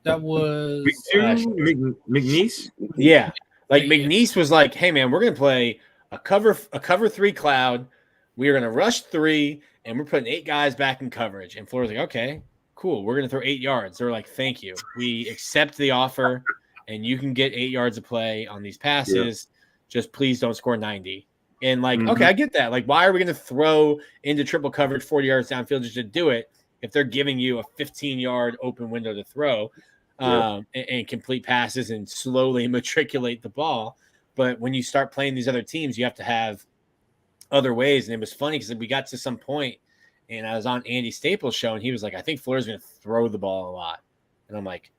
That was week 2, McNeese. Yeah, like McNeese was like, "Hey man, we're gonna play a cover 3 cloud. We are gonna rush 3, and we're putting 8 guys back in coverage." And Florida's like, "Okay, cool. We're gonna throw 8 yards." They're like, "Thank you. We accept the offer, and you can get 8 yards of play on these passes. Just please don't score 90." And like, okay, I get that. Like, why are we going to throw into triple coverage 40 yards downfield just to do it if they're giving you a 15-yard open window to throw and complete passes and slowly matriculate the ball? But when you start playing these other teams, you have to have other ways. And it was funny because we got to some point, and I was on Andy Staples' show, and he was like, I think Florida's going to throw the ball a lot. And I'm like,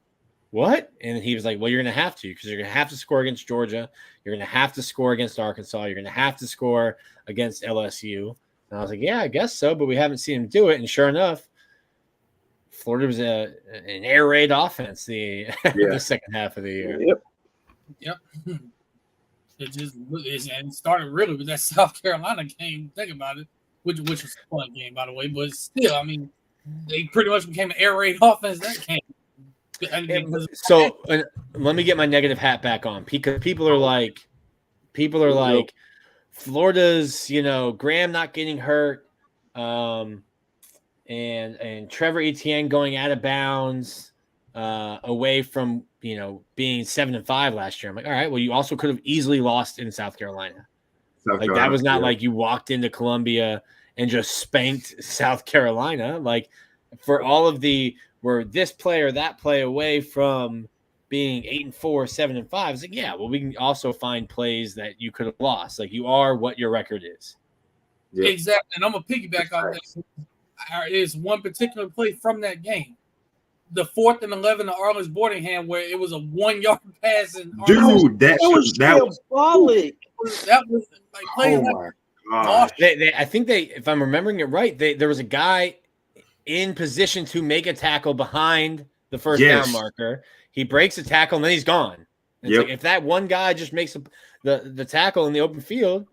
what? And he was like, well, you're going to have to, because you're going to have to score against Georgia. You're going to have to score against Arkansas. You're going to have to score against LSU. And I was like, yeah, I guess so, but we haven't seen him do it. And sure enough, Florida was an air raid offense the second half of the year. Yep. It started really with that South Carolina game. Think about it, which was a fun game, by the way. But still, I mean, they pretty much became an air raid offense that game. So let me get my negative hat back on, because people are like, Florida's, Graham not getting hurt, and Trevor Etienne going out of bounds, away from being 7-5 last year. I'm like, all right, well, you also could have easily lost in South Carolina. That was not like you walked into Columbia and just spanked South Carolina. Like for all of were this play or that play away from being 8-4, 7-5. It's like, yeah, well, we can also find plays that you could have lost. Like you are what your record is. Yep. Exactly. And I'm gonna piggyback on this. Is one particular play from that game. The 4th and 11 of Arliss-Boardingham, where it was a 1-yard pass. And dude, that was symbolic. That was like playing. Oh my gosh. I think if I'm remembering it right, there was a guy in position to make a tackle behind the first down marker. He breaks a tackle and then he's gone. It's like if that one guy just makes the tackle in the open field,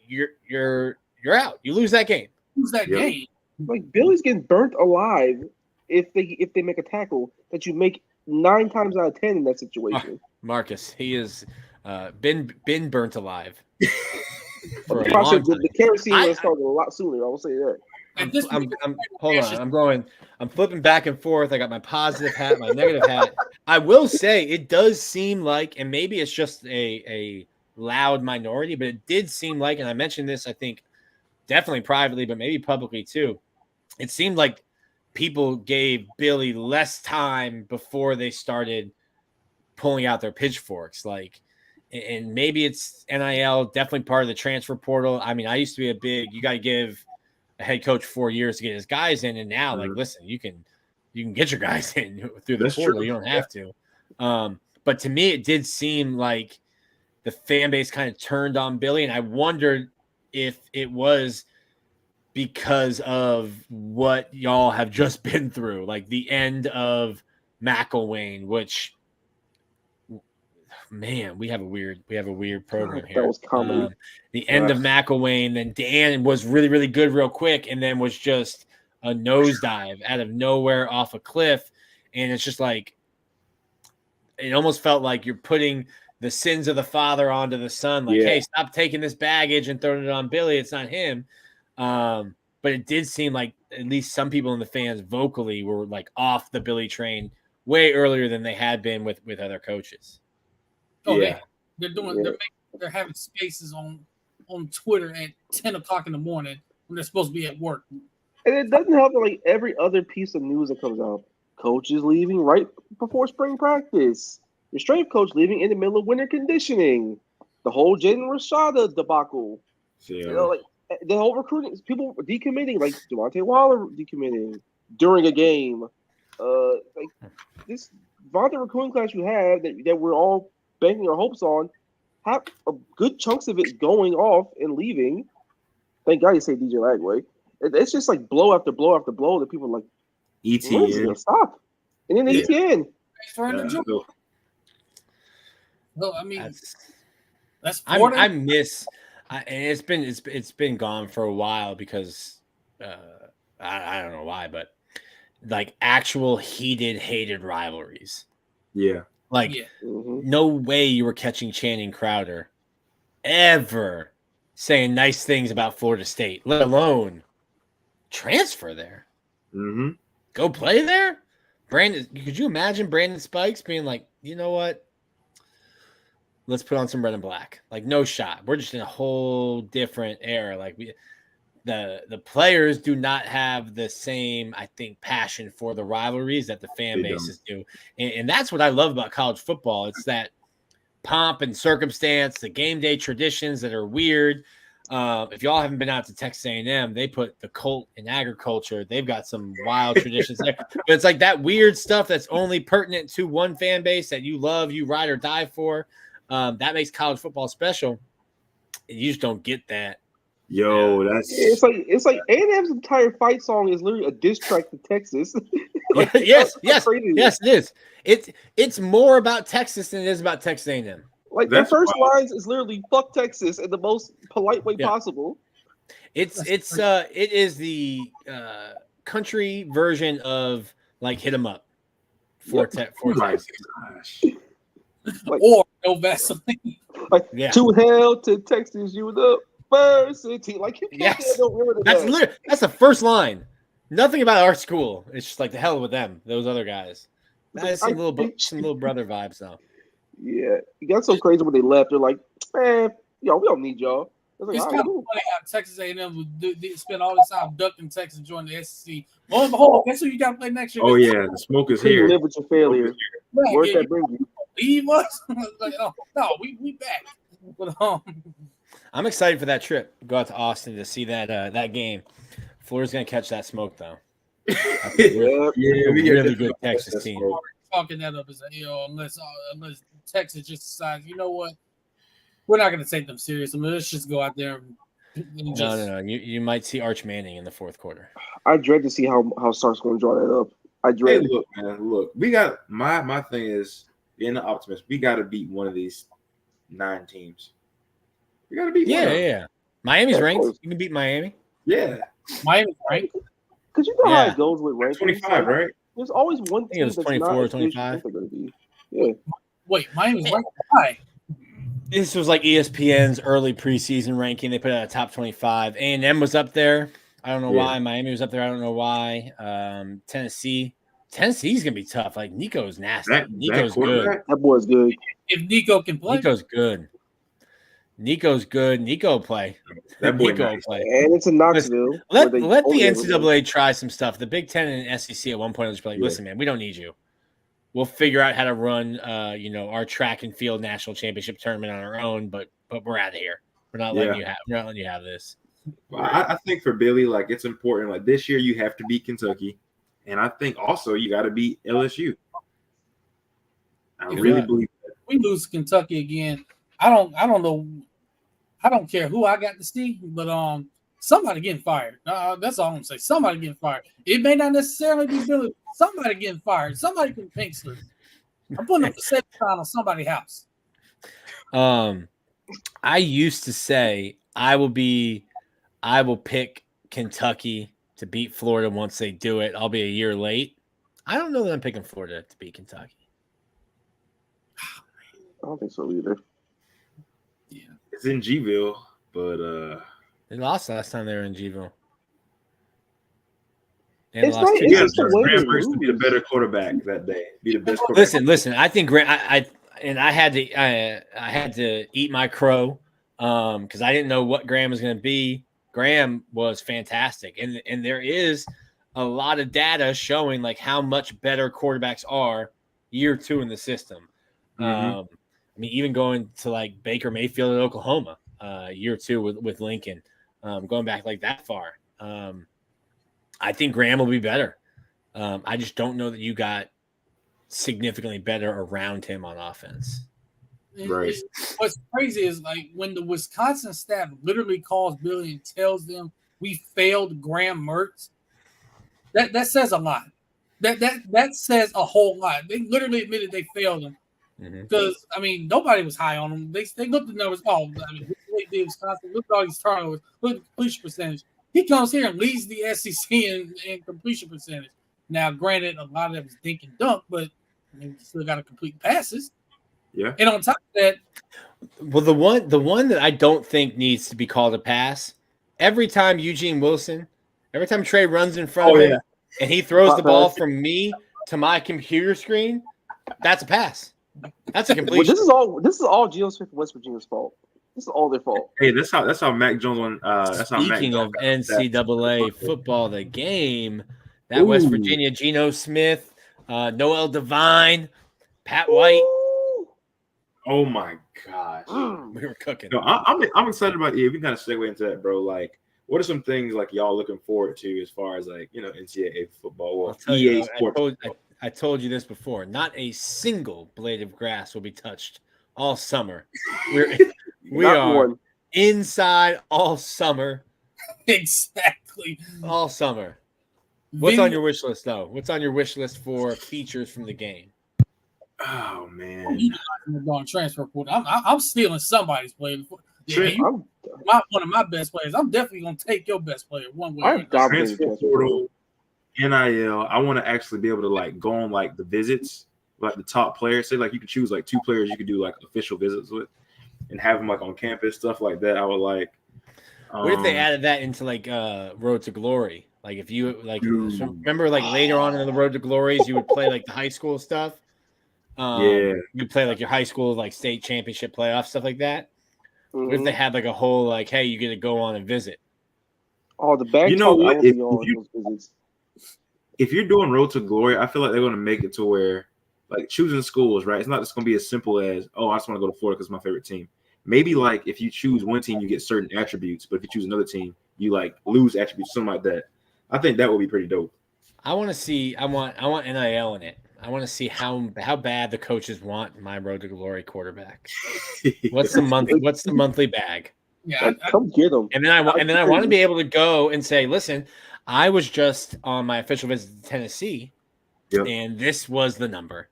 you're out. You lose that game. Game. Like Billy's getting burnt alive if they make a tackle that you make 9 times out of 10 in that situation. Marcus, he has been burnt alive. The kerosene would have started a lot sooner. I will say that. I'm flipping back and forth. I got my positive hat, my negative hat. I will say it does seem like, and maybe it's just a loud minority, but it did seem like, and I mentioned this, I think, definitely privately, but maybe publicly too. It seemed like people gave Billy less time before they started pulling out their pitchforks. Like, and maybe it's NIL, definitely part of the transfer portal. I mean, I used to be you got to give a head coach 4 years to get his guys in. And now, like, listen, you can get your guys in through the portal. True. You don't have to. But to me, it did seem like the fan base kind of turned on Billy. And I wondered if it was because of what y'all have just been through, like the end of McElwain, which, man, we have a weird program here. That was common. The end of McElwain, then Dan was really, really good real quick, and then was just a nosedive out of nowhere off a cliff. And it's just like, it almost felt like you're putting the sins of the father onto the son. Like, hey, stop taking this baggage and throwing it on Billy. It's not him. But it did seem like at least some people in the fans vocally were like off the Billy train way earlier than they had been with other coaches. Oh, yeah. They're having spaces on Twitter at 10 o'clock in the morning when they're supposed to be at work. And it doesn't help that like every other piece of news that comes out, coach is leaving right before spring practice. Your strength coach leaving in the middle of winter conditioning. The whole Jaden Rashada debacle. Yeah. Like the whole recruiting, people decommitting, like Devontae Waller decommitting during a game. Like this Vontae recruiting class you have that we're all banking our hopes on, have a good chunks of it going off and leaving. Thank God you say DJ Lagway. It's just like blow after blow after blow that people are like, ETN. Stop. And then ETN. No, I mean that's I miss, and it's been gone for a while because I don't know why, but like actual hated rivalries. Yeah. Like no way you were catching Channing Crowder ever saying nice things about Florida State, let alone transfer there. Mm-hmm. Go play there. Brandon, could you imagine Brandon Spikes being like, you know what? Let's put on some red and black. Like, no shot. We're just in a whole different era. Like the players do not have the same, I think, passion for the rivalries that the fan bases do. And that's what I love about college football. It's that pomp and circumstance, the game day traditions that are weird. If y'all haven't been out to Texas A&M, they put the Colt in agriculture. They've got some wild traditions there. But it's like that weird stuff that's only pertinent to one fan base that you love, you ride or die for. That makes college football special. You just don't get that. Yo, that's it's like A&M's entire fight song is literally a diss track to Texas. Like, yes, it is. It's more about Texas than it is about Texas A&M. Like their first lines is literally "fuck Texas" in the most polite way possible. It is the country version of like "Hit 'Em Up" for Texas. Like, or no Vaseline. Like to hell to Texas university. Like you can't don't remember that's the first line. Nothing about our school. It's just like the hell with them. Those other guys. That's some little brother vibes though. Yeah, it got so crazy when they left. They're like, man, we don't need y'all. Like, It's all kind right, of cool. funny how Texas A&M would spend all this time ducking Texas and joining the SEC. Lo and behold, guess who you got to play next year? Oh yeah, the smoke is Couldn't here. live with your failure. Right, Where'd yeah, that bring you? leave us? Like, oh, no, we back. But, I'm excited for that trip. Go out to Austin to see that game. Florida's gonna catch that smoke though. Yeah, We Really got good Texas team. smoke. talking that up as unless Texas just decides, you know what, we're not going to take them serious. I mean, let's just go out there and just. No. You might see Arch Manning in the fourth quarter. I dread to see how Sark's going to draw that up. I Hey, dread. look, man. Look, we got my thing is being an optimist. We got to beat one of these 9 teams. We got to beat one of them. Yeah. Miami's Of ranked. course. You can beat Miami. Yeah, Miami, right? Because you know how Yeah. it goes with rankings. 25, right? There's always one think it team was that's 24 not or as good as you 25. think they're going to be. Yeah. Wait, Miami's ranked high. This was like ESPN's early preseason ranking. They put out a top 25. A&M was up there. I don't know Yeah. why. Miami was up there. I don't know why. Tennessee's gonna be tough. Like Nico's nasty. That Nico's good. quarterback? That boy's good. If Nico can play, Nico's good. Nico play. That boy Nico nice. play. And it's in Knoxville. Let where the they only ever go. NCAA try some stuff. The Big Ten and SEC at one point was like, Yeah. listen, man, we don't need you. We'll figure out how to run, our track and field national championship tournament on our own. But we're out of here. We're not letting you have this. Well, I think for Billy, like it's important. Like this year, you have to beat Kentucky, and I think also you got to beat LSU. I If really not- believe that. we lose Kentucky again. I don't know. I don't care who I got to see, but somebody getting fired. That's all I'm gonna say. Somebody getting fired. It may not necessarily be Billy. Somebody getting fired. Somebody can pink slip. I'm putting a for sign on somebody's house. I used to say I will pick Kentucky to beat Florida once they do it. I'll be a year late. I don't know that I'm picking Florida to beat Kentucky. I don't think so either. It's in Gville, but They lost last time they were in Gville. And It's lost not- two it's yeah, just the way Graham they Mertz to be the lose. better quarterback that day. Be the best quarterback. Listen. I think I had to eat my crow because I didn't know what Graham was going to be. Graham was fantastic, and there is a lot of data showing like how much better quarterbacks are year 2 in the system. Mhm. I mean, even going to like Baker Mayfield at Oklahoma, year 2 with Lincoln, going back like that far. I think Graham will be better. I just don't know that you got significantly better around him on offense. Right. What's crazy is like when the Wisconsin staff literally calls Billy and tells them we failed Graham Mertz. That says a lot. That says a whole lot. They literally admitted they failed him because I mean nobody was high on him. They looked at the numbers. Oh, I mean, they did Wisconsin. Look at all these turnovers. Look at the completion percentage. He comes here and leads the SEC in completion percentage. Now, granted, a lot of that was dink and dunk, but I mean, you still got to complete passes. Yeah. And on top of that, Well, the one that I don't think needs to be called a pass. Every time every time Trey runs in front of him and he throws the ball from me to my computer screen, that's a pass. That's a Well, completion. this is all Geo Smith and West Virginia's fault. This is all their fault. Hey, that's how Mac Jones won. That's how Mac Speaking Jones of got that. NCAA football, the game, that West Ooh. Virginia, Geno Smith, Noel Devine, Pat White, Oh my gosh. we were cooking. No, I'm excited about we can kind of segue into that, bro. Like, what are some things like y'all looking forward to as far as like NCAA football I'll or tell EA you, Sports? I told you this before. Not a single blade of grass will be touched all summer. We Not are one. inside all summer. exactly. All summer. What's on your wish list, though? What's on your wish list for features from the game? Oh man, On transfer portal? I'm stealing somebody's player. Yeah, Trent, you, one of my best players. I'm definitely gonna take your best player one way. or I'm another. dominating transfer transfer portal. portal, NIL. I want to actually be able to like go on like the visits, like the top players. Say like you could choose like 2 players you could do like official visits with, and have them like on campus, stuff like that. I would like. What if they added that into like Road to Glory, Like if you like remember like later on in the Road to Glories, you would play like the high school stuff. You play like your high school like state championship playoff stuff like that. What if they had like a whole like, hey, you get to go on a visit? Oh, the bag. You know what? If you're doing Road to Glory, I feel like they're going to make it to where, like, choosing schools, right? It's not just going to be as simple as, oh, I just want to go to Florida because it's my favorite team. Maybe, like, if you choose one team, you get certain attributes, but if you choose another team, you, like, lose attributes, something like that. I think that would be pretty dope. I want to see. I want NIL in it. I want to see how bad the coaches want my Road to Glory quarterback. What's the monthly bag? Yeah, come get them. And then I want to be able to go and say, listen, I was just on my official visit to Tennessee, and this was the number.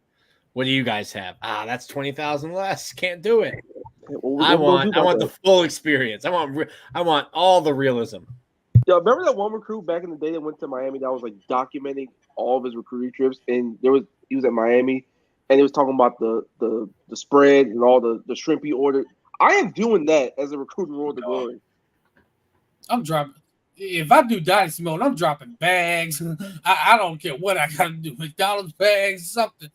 What do you guys have? That's 20,000 less. Can't do it. I want the full experience. I want all the realism. Yeah, remember that one recruit back in the day that went to Miami that was like documenting all of his recruiting trips, and he was at Miami, and he was talking about the spread and all the shrimp he ordered. I am doing that as a recruiting Road to Glory. I'm dropping. If I do Dynasty mode, I'm dropping bags. I don't care what I got to do. McDonald's bags, something.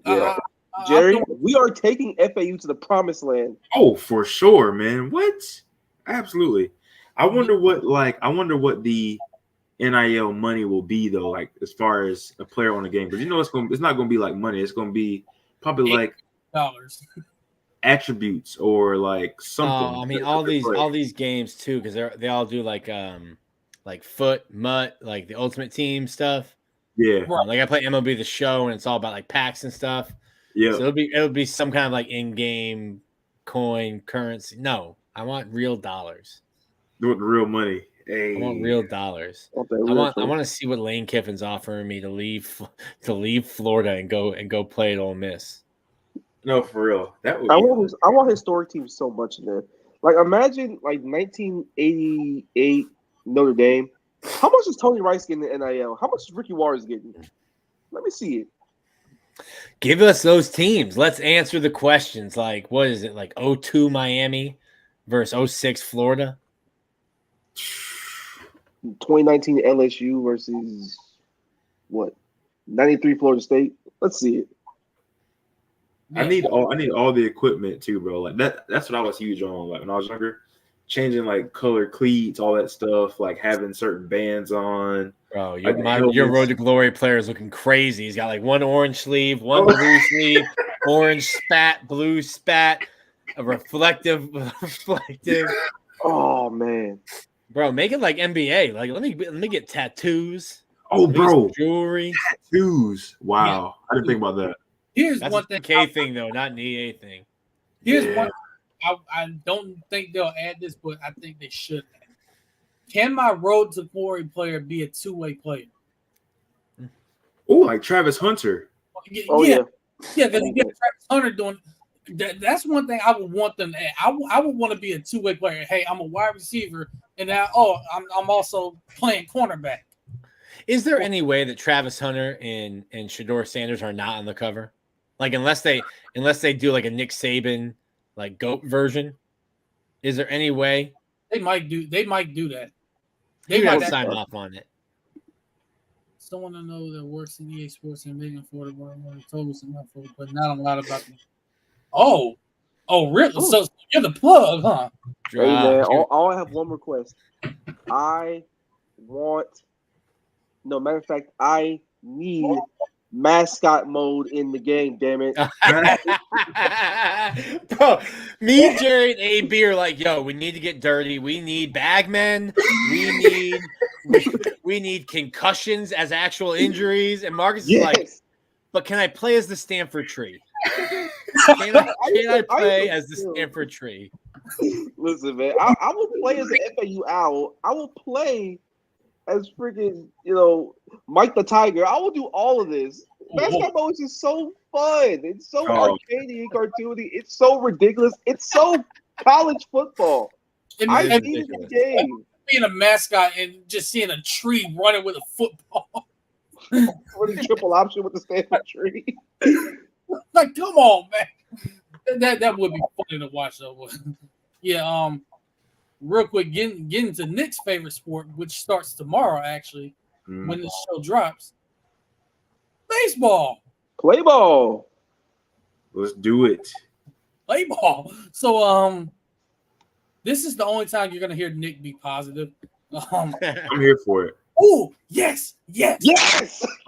Yeah. Jerry, we are taking FAU to the promised land. Oh, for sure, man. What? Absolutely. I wonder what the NIL money will be though, like as far as a player on the game. Because it's not gonna be like money, it's gonna be probably like $8. Attributes or like something. I mean, all these games too, because they all do like foot, mutt, like the Ultimate Team stuff. Yeah, like I play MLB The Show, and it's all about like packs and stuff. Yeah, so it'll be some kind of like in-game coin currency. No, I want real dollars. With real money. Hey. I want real dollars. I want to see what Lane Kiffin's offering me to leave Florida and go play at Ole Miss. No, for real. I want historic teams so much in there. Like imagine like 1988 Notre Dame. How much is Tony Rice getting in NIL? How much is Ricky Waters getting? Let me see it. Give us those teams. Let's answer the questions. Like, what is it? Like 02 Miami versus 06 Florida? 2019 LSU versus what? 93 Florida State. Let's see it. I need all the equipment too, bro. Like that's what I was huge on. Like when I was younger, changing like color cleats, all that stuff, like having certain bands on. Bro, your Road to Glory player is looking crazy. He's got like one orange sleeve, one blue sleeve, orange spat, blue spat, a reflective. Oh man, bro, make it like NBA. Like let me get tattoos. Oh, bro, jewelry, tattoos. Wow, I didn't think about that. That's one thing. A K thing though, not an EA thing. Here's one. I don't think they'll add this, but I think they should. Can my Road to Glory player be a two-way player? Oh, like Travis Hunter. Yeah, because you get Travis Hunter doing that. That's one thing I would want them to add. I would want to be a two-way player. Hey, I'm a wide receiver, and now I'm also playing cornerback. Is there any way that Travis Hunter and Shedeur Sanders are not on the cover? Like unless they do like a Nick Saban like GOAT version, is there any way they might do that? They might sign off on it. Someone I know that works in EA Sports and making Florida told me some info, but not a lot about them. Oh, really? Ooh. So you're the plug, huh? Hey man, I have one request. Matter of fact, I need mascot mode in the game, damn it. Bro, me and Jerry and AB are like, yo, we need to get dirty. We need bagmen. We need concussions as actual injuries. And Marcus is like, but can I play as the Stanford tree? Can I play as the Stanford tree? Listen, man, I will play as the FAU Owl. I will play as freaking, Mike the Tiger. I will do all of this. Basketball mode is just so fun. It's so arcadey and cartoony. It's so ridiculous. It's so college football. I need the game. Being a mascot and just seeing a tree running with a football. Running triple option with the Stanford tree. Like, come on, man. That would be funny to watch though. Yeah, real quick, getting to Nick's favorite sport, which starts tomorrow, actually, when this show drops. Baseball. Play ball. Let's do it. Play ball. So, this is the only time you're gonna hear Nick be positive. I'm here for it. Oh, yes.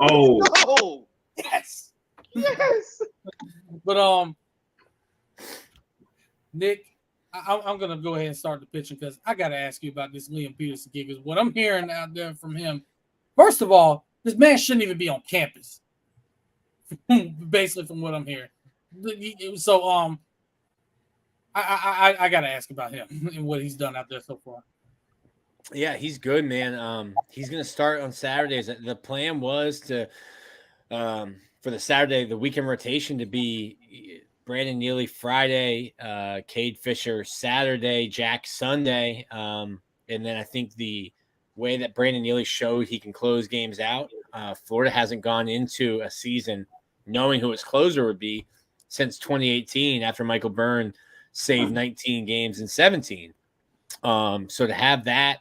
Oh, No. Yes. Yes. But Nick, I'm gonna go ahead and start the pitching because I gotta ask you about this Liam Peterson kid. Because what I'm hearing out there from him, first of all, this man shouldn't even be on campus. Basically, from what I'm hearing. So I gotta ask about him and what he's done out there so far. Yeah, he's good, man. He's gonna start on Saturdays. The plan was to for the Saturday, the weekend rotation to be Brandon Neely Friday, Cade Fisher Saturday, Jack Sunday. And then I think the way that Brandon Neely showed he can close games out, Florida hasn't gone into a season knowing who its closer would be since 2018 after Michael Byrne saved 19 games in 17. So to have that,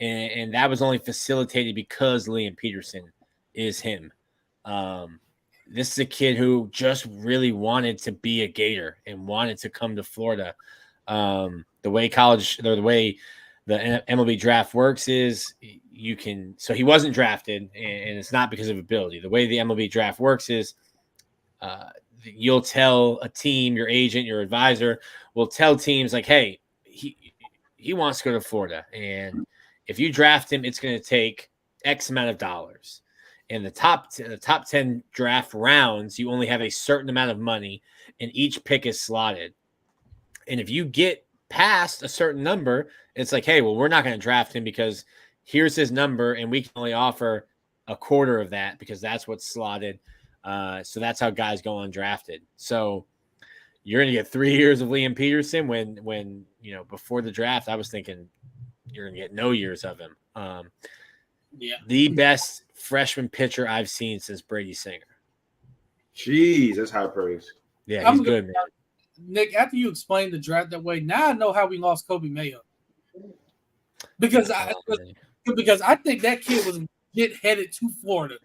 and that was only facilitated because Liam Peterson is him. This is a kid who just really wanted to be a Gator and wanted to come to Florida. The way the MLB draft works is so he wasn't drafted, and it's not because of ability. The way the MLB draft works is you'll tell a team, your agent, your advisor will tell teams like, hey, he wants to go to Florida. And if you draft him, it's going to take X amount of dollars. In the top 10 draft rounds, you only have a certain amount of money, and each pick is slotted. And if you get past a certain number, it's like, hey, well, we're not going to draft him because here's his number, and we can only offer a quarter of that because that's what's slotted. So that's how guys go undrafted. So you're going to get 3 years of Liam Peterson when before the draft, I was thinking you're going to get no years of him. The best freshman pitcher I've seen since Brady Singer. Jeez, that's high praise. Yeah, he's good, man. Nick, after you explained the draft that way, now I know how we lost Kobe Mayo. Because I think that kid was headed to Florida,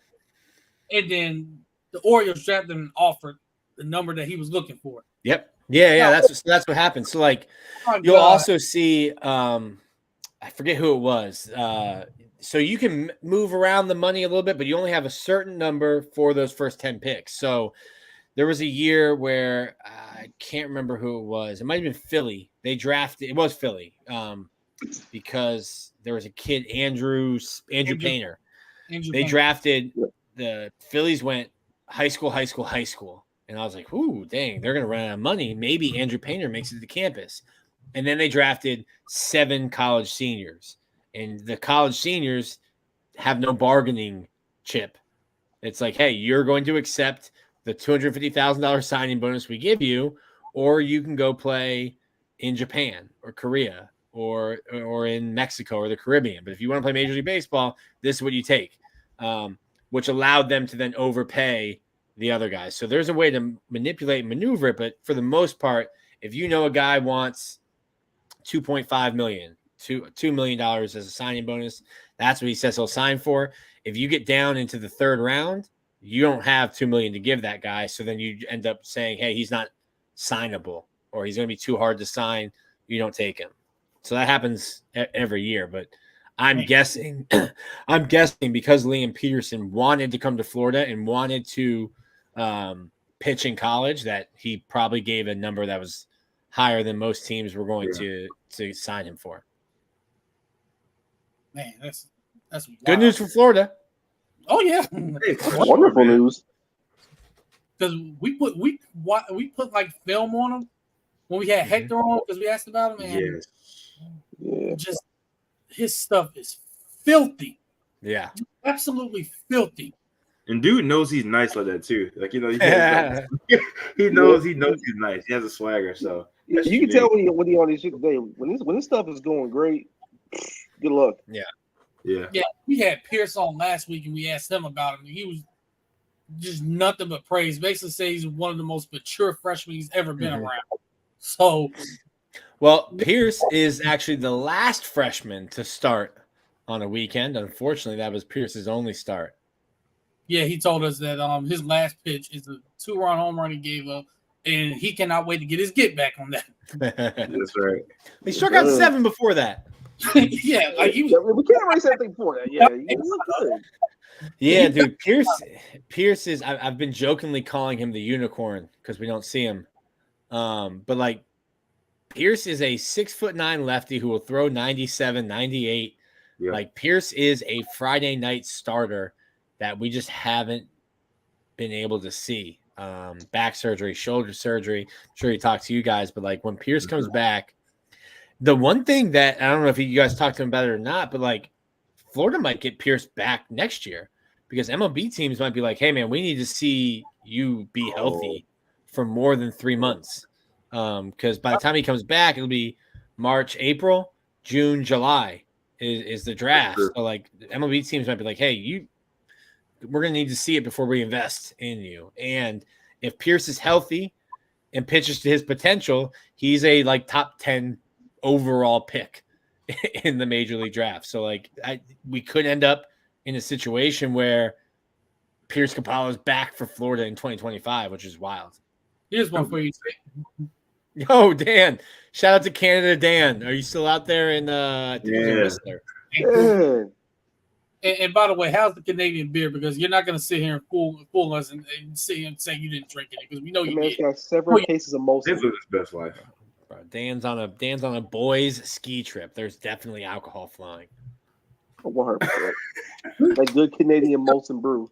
and then the Orioles drafted him and offered the number that he was looking for. Yep. Yeah. That's what happened. So like, you'll also see, I forget who it was. So you can move around the money a little bit, but you only have a certain number for those first 10 picks. So there was a year where I can't remember who it was. It might have been Philly. They drafted. It was Philly because there was a kid, Andrew Painter. They drafted. The Phillies went high school. And I was like, ooh, dang, they're going to run out of money. Maybe Andrew Painter makes it to campus. And then they drafted 7 college seniors. And the college seniors have no bargaining chip. It's like, hey, you're going to accept the $250,000 signing bonus we give you, or you can go play in Japan or Korea or in Mexico or the Caribbean. But if you want to play Major League Baseball, this is what you take, which allowed them to then overpay the other guys. So there's a way to manipulate and maneuver it. But for the most part, if you know a guy wants $2.5 million, $2 million as a signing bonus, that's what he says he'll sign for. If you get down into the third round, you don't have $2 million to give that guy. So then you end up saying, hey, he's not signable, or he's going to be too hard to sign. You don't take him. So that happens every year. But I'm guessing because Liam Peterson wanted to come to Florida and wanted to pitch in college, that he probably gave a number that was higher than most teams were going to sign him for. Man, that's good news for Florida. Oh yeah, wonderful news. Because we put like film on him when we had Hector on because we asked about him. And just his stuff is filthy. Yeah, absolutely filthy. And dude knows he's nice like that too. Like he knows he's nice. He has a swagger. So you can tell when he on this shit today. When this stuff is going great, good luck. Yeah. We had Pierce on last week and we asked him about him. He was just nothing but praise. Basically, say he's one of the most mature freshmen he's ever been around. So Well, Pierce is actually the last freshman to start on a weekend. Unfortunately, that was Pierce's only start. Yeah, he told us that his last pitch is a 2-run home run he gave up, and he cannot wait to get his get back on that. That's right. He struck out 7 before that. Yeah, like he was. We can't erase anything before that. Yeah, he was good. Yeah, dude. Pierce is. I've been jokingly calling him the unicorn because we don't see him. But like, Pierce is a 6'9" lefty who will throw 97, 98. Yeah. Like Pierce is a Friday night starter that we just haven't been able to see. Back surgery, shoulder surgery. I'm sure he talked to you guys, but like when Pierce comes back, the one thing that I don't know if you guys talked to him about it or not, but like Florida might get Pierce back next year because MLB teams might be like, hey man, we need to see you be healthy for more than 3 months. Because by the time he comes back, it'll be March, April, June, July is the draft. So like MLB teams might be like, hey, we're gonna need to see it before we invest in you. And if Pierce is healthy and pitches to his potential, he's a like top 10 overall pick in the major league draft. So like we could end up in a situation where Pierce Capello is back for Florida in 2025, which is wild. Here's one for you. Yo, Dan! Shout out to Canada, Dan. Are you still out there in Whistler? And by the way, how's the Canadian beer? Because you're not going to sit here and fool us and sit here and say you didn't drink it because we know you did. Got several cases of Molson. This is his best life. Bro, Dan's on a boys ski trip. There's definitely alcohol flying. 100%. Like good Canadian Molson brew.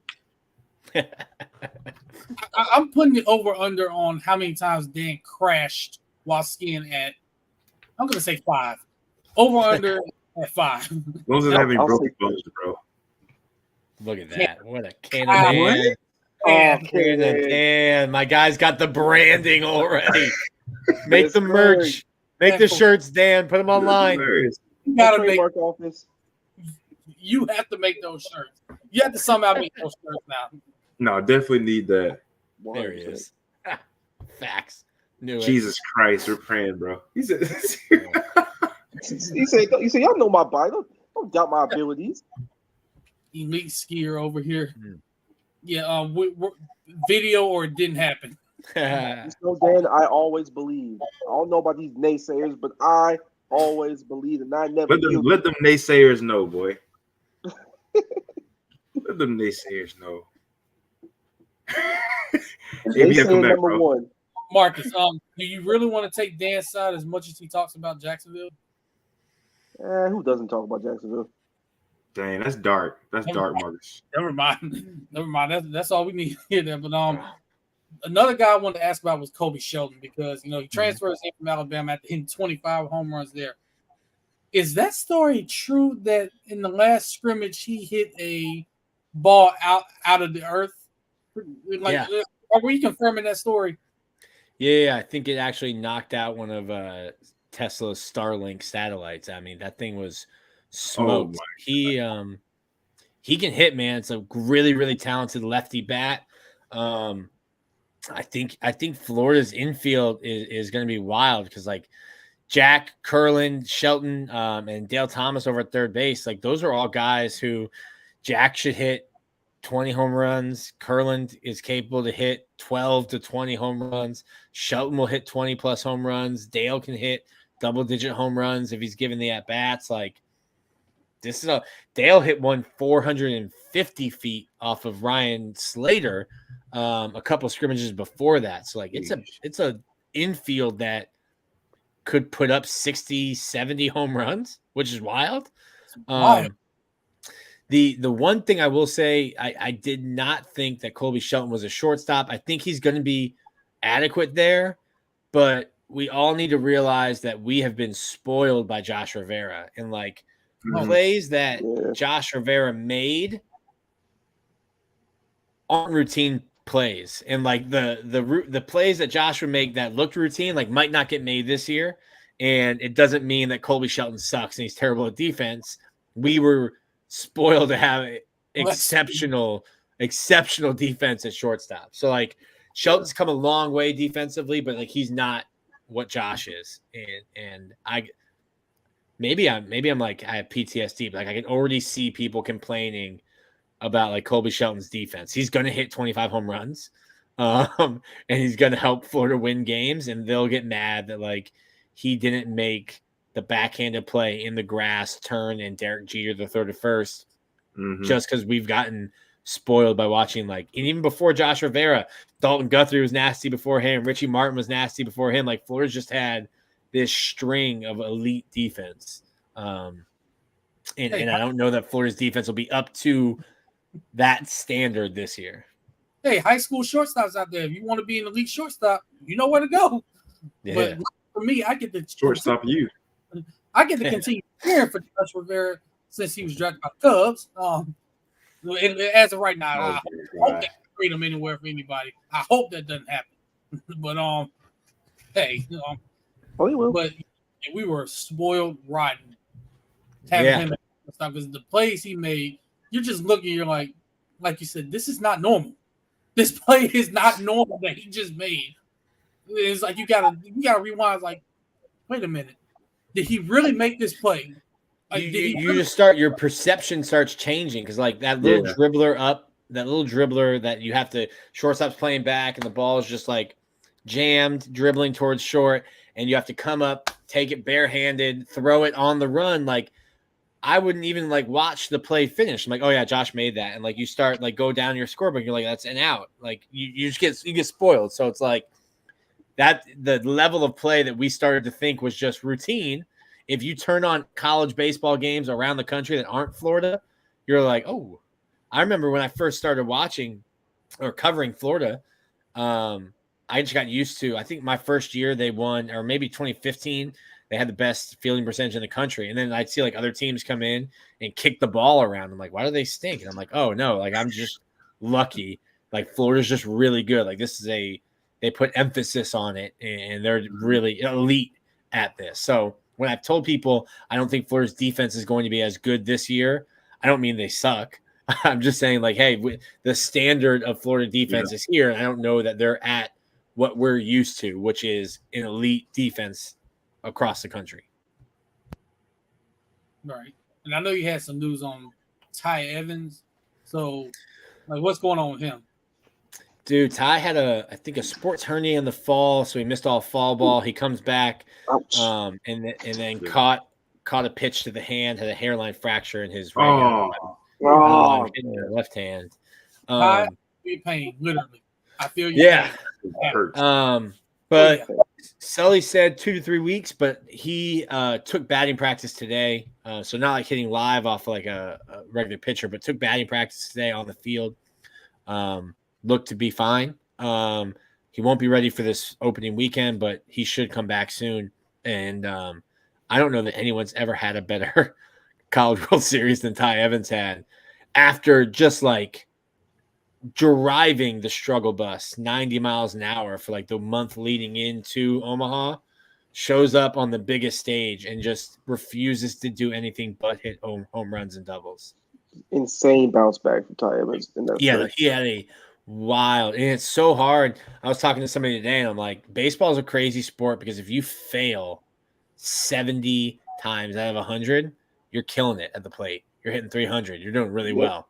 I'm putting it over under on how many times Dan crashed while skiing at. I'm going to say 5. Over under at 5. As long as I have any broken bones, bro. Look at that! What a Canada Dan! My guy's got the branding already. Make the merch. Make the shirts, Dan. Put them online. You gotta make office. You have to make those shirts. You have to somehow make those shirts now. No, definitely need that. There he is. Facts. Jesus Christ, we're praying, bro. He said, y'all know my body. Don't doubt my abilities. Elite skier over here. Yeah, video or it didn't happen. So Dan, I always believe. I don't know about these naysayers, but I always believe, and I never. Let them naysayers know, boy. Let them naysayers know. Naysayer number 1. Marcus, do you really want to take Dan's side as much as he talks about Jacksonville? Who doesn't talk about Jacksonville? Dang, that's dark. That's dark, Marcus. Never mind. That's all we need to hear there. But another guy I wanted to ask about was Kobe Shelton because he transfers in from Alabama after hitting 25 home runs there. Is that story true that in the last scrimmage he hit a ball out of the earth? Are we confirming that story? Yeah, I think it actually knocked out one of Tesla's Starlink satellites. I mean, that thing was smoked. He can hit, man. It's a really, really talented lefty bat. I think Florida's infield is going to be wild because like Jack, Curlin, Shelton, and Dale Thomas over at third base, like those are all guys who Jack should hit 20 home runs. Curlin is capable to hit 12 to 20 home runs. Shelton will hit 20 plus home runs. Dale can hit double-digit home runs if he's given the at-bats. Like Dale hit one 450 feet off of Ryan Slater a couple of scrimmages before that. So like it's a infield that could put up 60, 70 home runs, which is wild. The one thing I will say, I did not think that Colby Shelton was a shortstop. I think he's going to be adequate there, but we all need to realize that we have been spoiled by Josh Rivera and like plays that Josh Rivera made aren't routine plays. And like the plays that Josh would make that looked routine, like might not get made this year. And it doesn't mean that Colby Shelton sucks and he's terrible at defense. We were spoiled to have exceptional defense at shortstop. So like Shelton's come a long way defensively, but like he's not what Josh is, and maybe I'm like I have PTSD, but like I can already see people complaining about like Colby Shelton's defense. He's going to hit 25 home runs, and he's going to help Florida win games, and they'll get mad that like he didn't make the backhanded play in the grass turn and Derek Jeter the third to first, just because we've gotten spoiled by watching like, and even before Josh Rivera, Dalton Guthrie was nasty before him, Richie Martin was nasty before him. Like Florida's just had this string of elite defense, and I don't know that Florida's defense will be up to that standard this year. Hey, high school shortstops out there. If you want to be an elite shortstop, you know where to go. Yeah. But for me, I get the Shortstop you. I get to continue cheering for Josh Rivera since he was drafted by the Cubs. And as of right now, I hope they trade him anywhere for anybody. I hope that doesn't happen. But hey, oh, he will. But we were spoiled rotten having him because the plays he made, you're just looking, you're like you said, this is not normal. This play is not normal that he just made. It's like you gotta rewind. Like, wait a minute, did he really make this play? Like, you just start, your perception starts changing because like that little dribbler that you have to, shortstop's playing back and the ball is just like jammed, dribbling towards short, and you have to come up, take it barehanded, throw it on the run. Like I wouldn't even like watch the play finish. I'm like, oh yeah, Josh made that, and like you start like go down your scorebook, you're like, that's an out. Like you just get spoiled. So it's like that the level of play that we started to think was just routine. If you turn on college baseball games around the country that aren't Florida, you're like, oh, I remember when I first started watching or covering Florida, I just got used to, I think my first year they won, or maybe 2015, they had the best fielding percentage in the country. And then I'd see like other teams come in and kick the ball around. I'm like, why do they stink? And I'm like, oh no, like I'm just lucky. Like Florida's just really good. Like this is they put emphasis on it and they're really elite at this. So when I've told people I don't think Florida's defense is going to be as good this year, I don't mean they suck. I'm just saying like, hey, the standard of Florida defense is here. And I don't know that they're at what we're used to, which is an elite defense across the country. Right. And I know you had some news on Ty Evans. So like what's going on with him? Dude, Ty had I think a sports hernia in the fall, so he missed all fall ball. He comes back, and then caught a pitch to the hand, had a hairline fracture in his right left hand. Ty, be pain, literally. I feel you. Yeah. But Sully said 2 to 3 weeks, but he took batting practice today. So not like hitting live off like a regular pitcher, but took batting practice today on the field. Looked to be fine. He won't be ready for this opening weekend, but he should come back soon. And I don't know that anyone's ever had a better College World Series than Ty Evans had after just like driving the struggle bus 90 miles an hour for like the month leading into Omaha, shows up on the biggest stage and just refuses to do anything but hit home runs and doubles. Insane bounce back from Ty Evans. He had a wild, and it's so hard. I was talking to somebody today and I'm like, baseball is a crazy sport because if you fail 70 times out of 100, you're killing it at the plate. You're hitting 300. You're doing really well.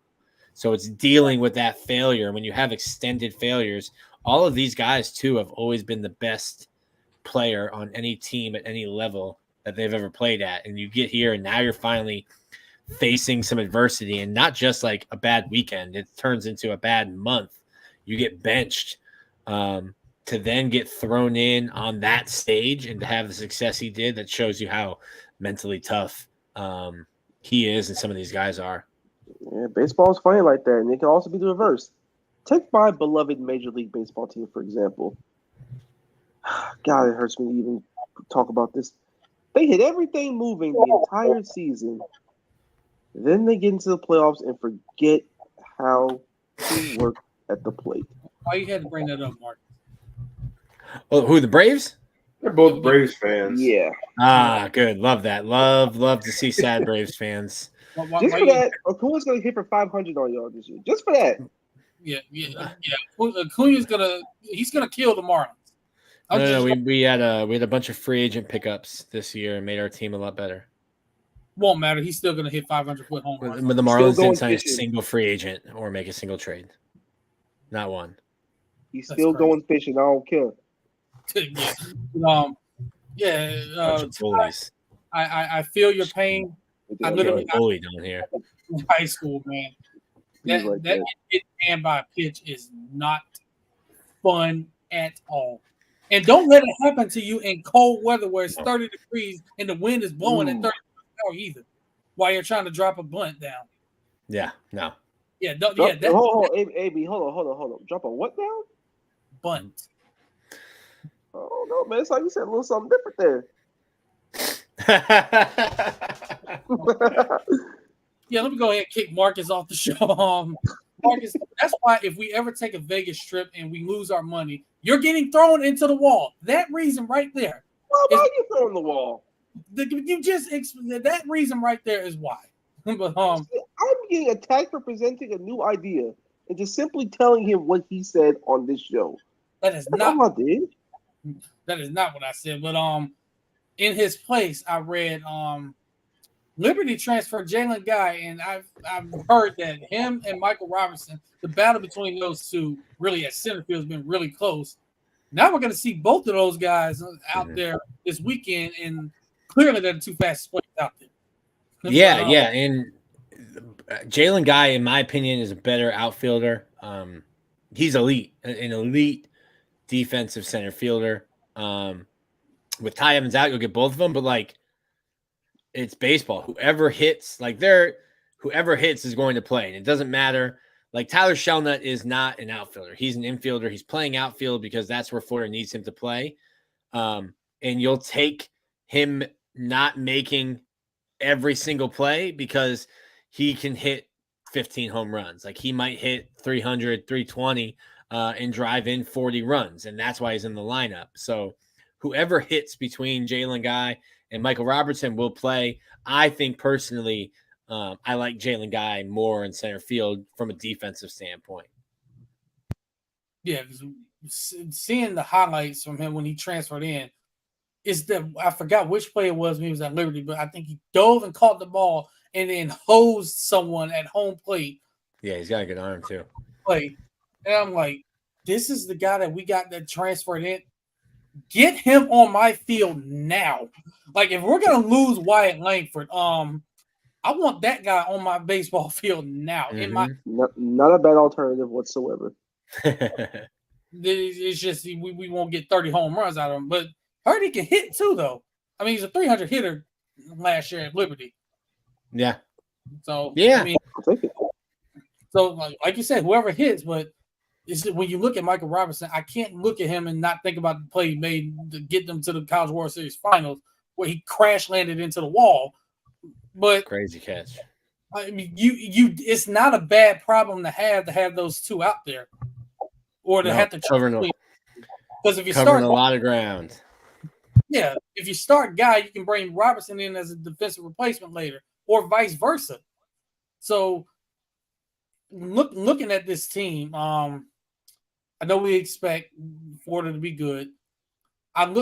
So it's dealing with that failure. When you have extended failures, all of these guys too have always been the best player on any team at any level that they've ever played at. And you get here and now you're finally facing some adversity, and not just like a bad weekend. It turns into a bad month. You get benched to then get thrown in on that stage and to have the success he did. That shows you how mentally tough he is and some of these guys are. Yeah, baseball is funny like that, and it can also be the reverse. Take my beloved Major League Baseball team, for example. God, it hurts me to even talk about this. They hit everything moving the entire season. Then they get into the playoffs and forget how to work at the plate. Why you had to bring that up, Mark? Oh, who, the Braves? They're both Braves fans. Yeah. Ah, good. Love that. Love to see sad Braves fans. Just for that, Acuna's going to hit for 500 on y'all this year. Just for that. Yeah. Acuna's he's gonna kill the Marlins. No, we had a bunch of free agent pickups this year and made our team a lot better. Won't matter. He's still going to hit 500-foot home runs. But the Marlins didn't sign a single free agent or make a single trade. Not one. He's still going fishing. I don't care. I feel your pain. I literally bullied down here. High school, man. That hand by pitch is not fun at all. And don't let it happen to you in cold weather where it's 30 degrees and the wind is blowing at 30 miles an hour either, while you're trying to drop a bunt down. Yeah, no. Yeah, hold on. Drop a what down? Bunt. Oh no, man! It's like you said a little something different there. Yeah, let me go ahead and kick Marcus off the show. Marcus, that's why if we ever take a Vegas trip and we lose our money, you're getting thrown into the wall. That reason right there. Well, why are you throwing the wall? That reason right there is why. But I'm getting attacked for presenting a new idea and just simply telling him what he said on this show. That is not what I said. But in his place, I read Liberty transferred Jalen Guy, and I've heard that him and Michael Robinson, the battle between those two, really at center field has been really close. Now we're going to see both of those guys out there this weekend, and clearly they're the two fastest players out there. Yeah, and Jalen Guy, in my opinion, is a better outfielder. He's elite, an elite defensive center fielder. With Ty Evans out, you'll get both of them, but like it's baseball. Whoever hits is going to play, and it doesn't matter. Like Tyler Shelnut is not an outfielder; he's an infielder. He's playing outfield because that's where Florida needs him to play. And you'll take him not making every single play because he can hit 15 home runs. Like he might hit 300, 320 and drive in 40 runs. And that's why he's in the lineup. So whoever hits between Jalen Guy and Michael Robertson will play. I think personally, I like Jalen Guy more in center field from a defensive standpoint. Yeah, seeing the highlights from him when he transferred in, I forgot which play it was when he was at Liberty, but I think he dove and caught the ball and then hosed someone at home plate. Yeah, he's got a good arm too. And I'm like, this is the guy that we got that transferred in. Get him on my field now. Like if we're gonna lose Wyatt Langford, I want that guy on my baseball field now. Not a bad alternative whatsoever. It's just we won't get 30 home runs out of him, but heard he can hit too, though. I mean, he's a 300 hitter last year at Liberty. Yeah. So yeah, I mean, so like you said, whoever hits, but when you look at Michael Robinson, I can't look at him and not think about the play he made to get them to the College World Series finals, where he crash landed into the wall. But crazy catch. I mean, it's not a bad problem to have those two out there, or to have to cover because if you start a lot of ground. Yeah, if you start Guy, you can bring Robertson in as a defensive replacement later, or vice versa. So, looking at this team, I know we expect Florida to be good.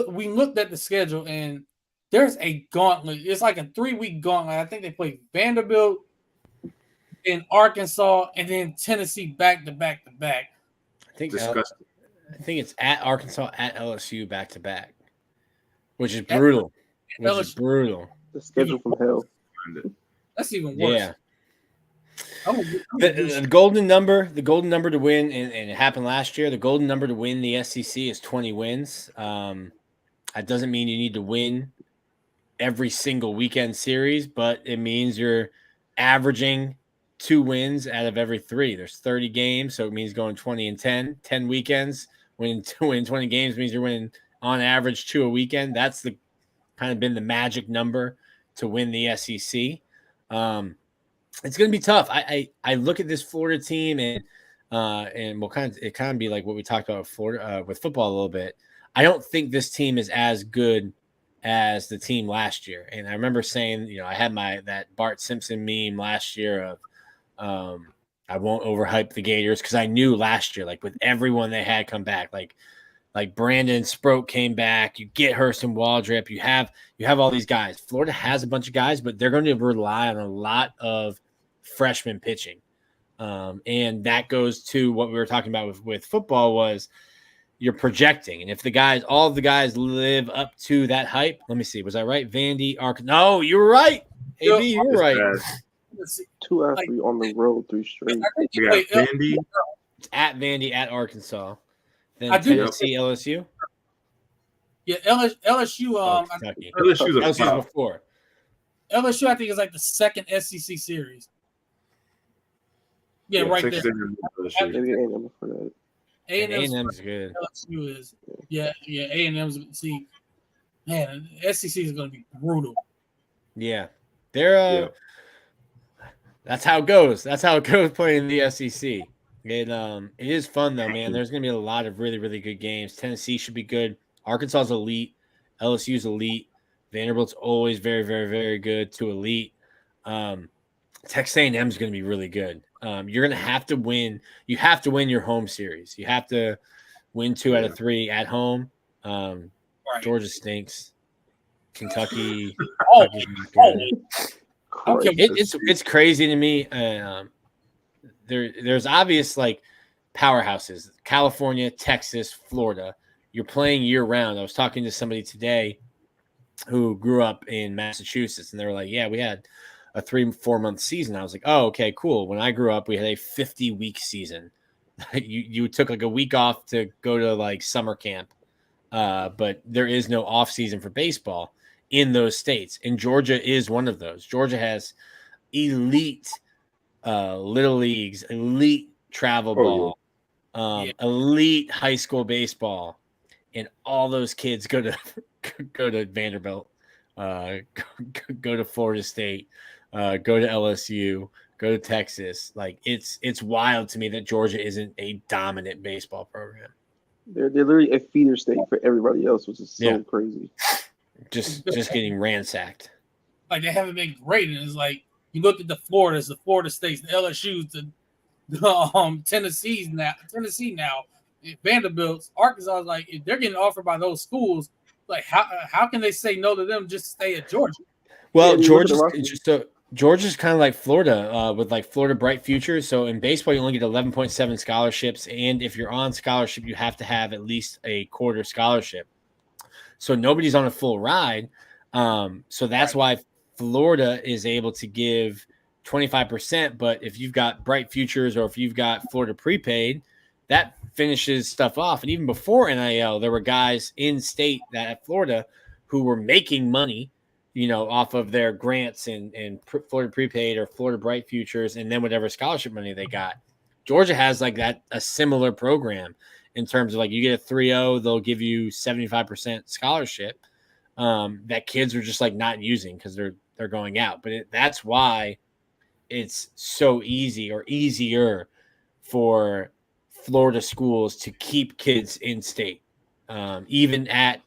We looked at the schedule, and there's a gauntlet. It's like a 3-week gauntlet. I think they play Vanderbilt, in Arkansas, and then Tennessee back to back to back. I think it's at Arkansas, at LSU back to back. Which is brutal. The schedule from hell. That's even worse. Yeah. The golden number to win, and it happened last year. The golden number to win the SEC is 20 wins. That doesn't mean you need to win every single weekend series, but it means you're averaging 2 wins out of every 3. There's 30 games, so it means going 20-10. 10 weekends, winning 20 games means you're winning on average 2 a weekend. That's the kind of been the magic number to win the SEC. It's going to be tough. I look at this Florida team and we'll kind of be like what we talked about with Florida with football a little bit. I don't think this team is as good as the team last year. And I remember saying, I had that Bart Simpson meme last year of I won't overhype the Gators, because I knew last year, like with everyone they had come back, like Like Brandon Sproat came back. You get Hurston Waldrip. You have all these guys. Florida has a bunch of guys, but they're going to rely on a lot of freshman pitching. And that goes to what we were talking about with football was you're projecting. And if all of the guys live up to that hype, let me see. Was I right? Vandy, No, you were right. AB, you were right. Two out of three on the road, 3 straight. We got Vandy. It's at Vandy, at Arkansas. Then Tennessee, LSU. Yeah, LSU. Kentucky. LSU's before. LSU, I think, is like the second SEC series. Yeah, right there. A&M's good. LSU is. Yeah. A&M's. See, man, SEC is going to be brutal. Yeah, they're. That's how it goes. That's how it goes playing the SEC. It is fun though, man. There's going to be a lot of really, really good games. Tennessee should be good. Arkansas's elite. LSU's elite. Vanderbilt's always very, very, very good to elite. Texas A&M is going to be really good. You're going to have to win. You have to win your home series. You have to win 2 out of 3 at home. Right. Georgia stinks. Kentucky. It's crazy to me. There's obvious like powerhouses: California, Texas, Florida. You're playing year round. I was talking to somebody today who grew up in Massachusetts, and they were like, "Yeah, we had a 3-4 month season." I was like, "Oh, okay, cool." When I grew up, we had a 50-week season. you took like a week off to go to like summer camp, but there is no off season for baseball in those states. And Georgia is one of those. Georgia has elite little leagues, elite travel ball, elite high school baseball, and all those kids go to Vanderbilt, go to Florida State, go to LSU, go to Texas. Like it's wild to me that Georgia isn't a dominant baseball program. They're literally a feeder state for everybody else, which is so crazy. Just getting ransacked. Like they haven't been great, and it's like you look at the Floridas, the Florida States, the LSU's, the Tennessee now, Vanderbilt's, Arkansas. Like if they're getting offered by those schools, like how can they say no to them? Just stay at Georgia. Well, Georgia's kind of like Florida with like Florida Bright Futures. So in baseball, you only get 11.7 scholarships, and if you're on scholarship, you have to have at least a quarter scholarship. So nobody's on a full ride. So that's why Florida is able to give 25%. But if you've got Bright Futures or if you've got Florida Prepaid, that finishes stuff off. And even before NIL, there were guys in state that at Florida who were making money, off of their grants and Florida Prepaid or Florida Bright Futures, and then whatever scholarship money they got. Georgia has like that, a similar program in terms of like you get a 3.0, they'll give you 75% scholarship that kids are just like not using because they're going out. But that's why it's so easy or easier for Florida schools to keep kids in state, and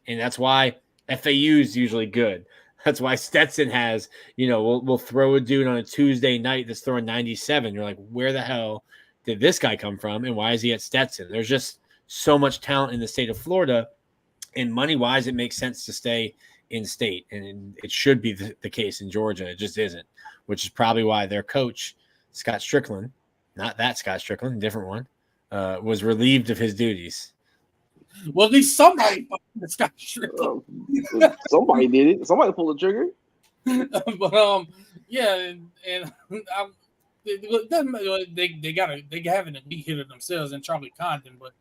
that's why FAU is usually good. That's why Stetson has, we'll throw a dude on a Tuesday night that's throwing 97. You're like, where the hell did this guy come from? And why is he at Stetson? There's just so much talent in the state of Florida, and money-wise, it makes sense to stay in state. And it should be the case in Georgia. It just isn't, which is probably why their coach, Scott Strickland, not that Scott Strickland, different one, was relieved of his duties. Well, at least somebody Scott Strickland. Somebody did it. Somebody pulled the trigger. But they have an elite hitter themselves in Charlie Condon, but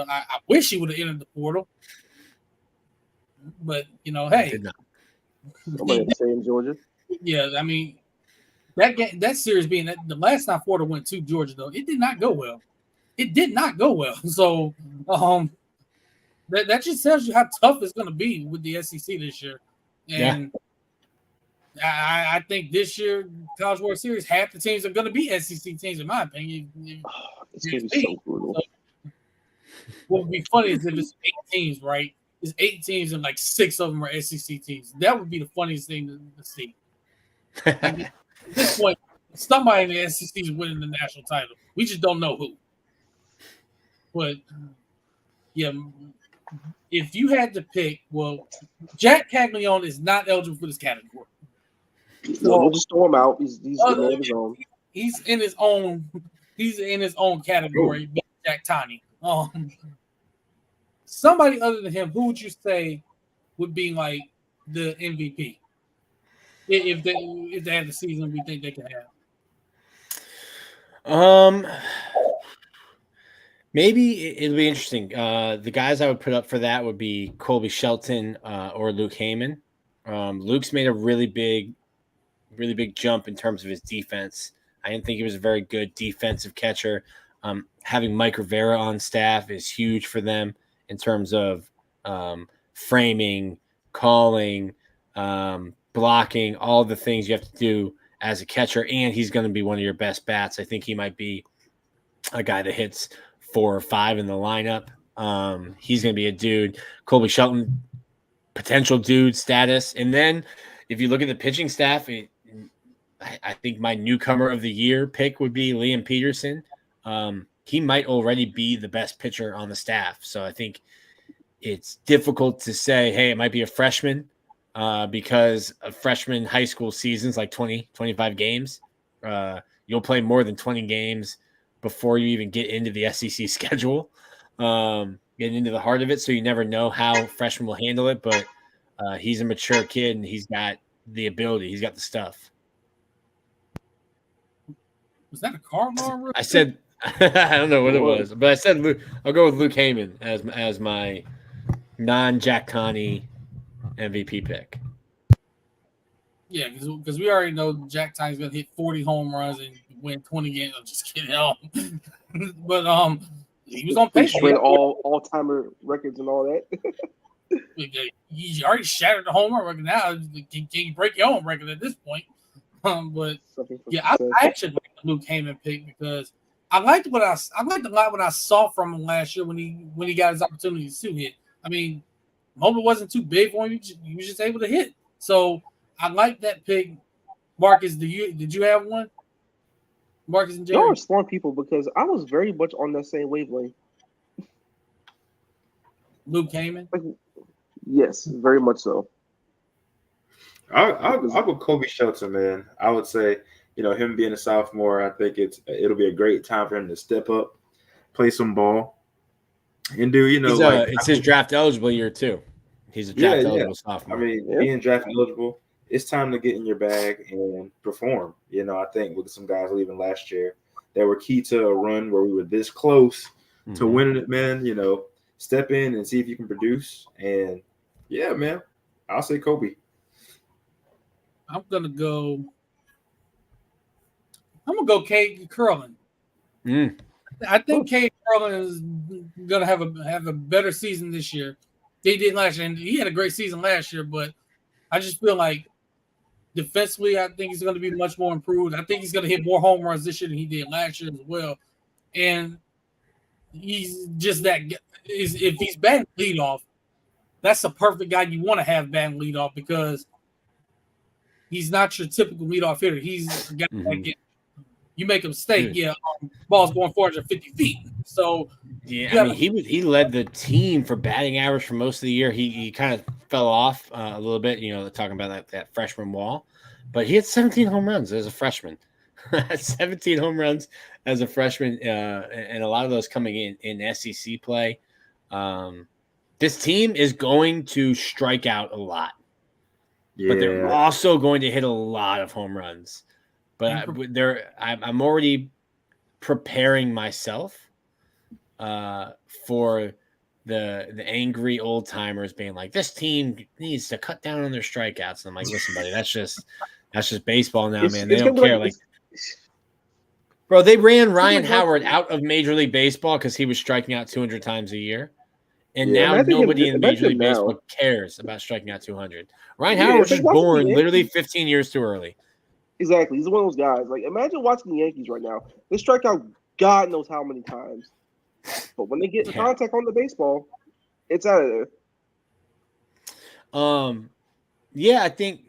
I wish he would have entered the portal. But hey, somebody say in Georgia. Yeah, I mean that series being the last time Florida went to Georgia, though, it did not go well. So that just tells you how tough it's going to be with the SEC this year. And I think this year, College World Series, half the teams are going to be SEC teams, in my opinion. It's going to be so brutal. So, what would be funny is if it's 8 teams, right? It's 8 teams and like 6 of them are SEC teams. That would be the funniest thing to see. At this point, somebody in the SEC is winning the national title. We just don't know who. But yeah, if you had to pick, well, Jack Caglione is not eligible for this category. No, we'll just throw him out. He's a man of his own. He's in his own. He's in his own category. Jack Tani. Somebody other than him, who would you say would be like the MVP if they have the season we think they can have? Maybe it'll be interesting. The guys I would put up for that would be Colby Shelton or Luke Heyman. Luke's made a really big jump in terms of his defense. I didn't think he was a very good defensive catcher. Having Mike Rivera on staff is huge for them in terms of framing, calling, blocking, all the things you have to do as a catcher. And he's going to be one of your best bats. I think he might be a guy that hits 4 or 5 in the lineup. He's going to be a dude. Colby Shelton, potential dude status. And then if you look at the pitching staff, I think my newcomer of the year pick would be Liam Peterson. He might already be the best pitcher on the staff. So I think it's difficult to say, hey, it might be a freshman because a freshman high school season's like 20, 25 games. You'll play more than 20 games before you even get into the SEC schedule, getting into the heart of it. So you never know how freshmen will handle it, but he's a mature kid and he's got the ability. He's got the stuff. Was that a car alarm? I said, I don't know what it was, but I said Luke. I'll go with Luke Heyman as my non-Jack Tani MVP pick. Yeah, because we already know Jack Tani's going to hit 40 home runs and win 20 games. I'm just kidding. But he was on pace. Shred all-timer records and all that. He already shattered the home run record. Now can you break your own record at this point? But yeah, I actually like the Luke Heyman pick because I liked a lot what I saw from him last year when he got his opportunity to hit. I mean, hope it wasn't too big for him. He was just able to hit. So I like that pick. Marcus, did you have one? Marcus and Jerry? Y'all are smart people because I was very much on that same wavelength. Luke Heyman? Yes, very much so. I'll go Colby Shelton, man. I would say, him being a sophomore, I think it'll be a great time for him to step up, play some ball, and do, it's his draft eligible year too. He's a draft eligible sophomore. I mean, being draft eligible, it's time to get in your bag and perform. I think with some guys leaving last year that were key to a run where we were this close to winning it, man. Step in and see if you can produce. And yeah, man, I'll say Kobe. I'm gonna go Cade Curlin. I think Cade Curlin is gonna have a better season this year. He did last year, and he had a great season last year. But I just feel like defensively, I think he's going to be much more improved. I think he's going to hit more home runs this year than he did last year as well. And he's just that. If he's batting leadoff, that's a perfect guy you want to have batting leadoff because he's not your typical leadoff hitter. He's a guy that you make a mistake, ball's going 450 feet. So I mean, he led the team for batting average for most of the year. He kind of fell off a little bit, talking about that freshman wall, but he had 17 home runs as a freshman. 17 home runs as a freshman, and a lot of those coming in SEC play. This team is going to strike out a lot, but they're also going to hit a lot of home runs. But I'm already preparing myself for the angry old timers being like, this team needs to cut down on their strikeouts. And I'm like, listen, buddy, that's just baseball now, man. They don't care. Bro, they ran Ryan Howard out of Major League Baseball because he was striking out 200 times a year. And now nobody in Major League Baseball cares about striking out 200. Ryan Howard was born literally 15 years too early. Exactly. He's one of those guys. Like, imagine watching the Yankees right now. They strike out God knows how many times. But when they get in contact on the baseball, it's out of there. Yeah, I think,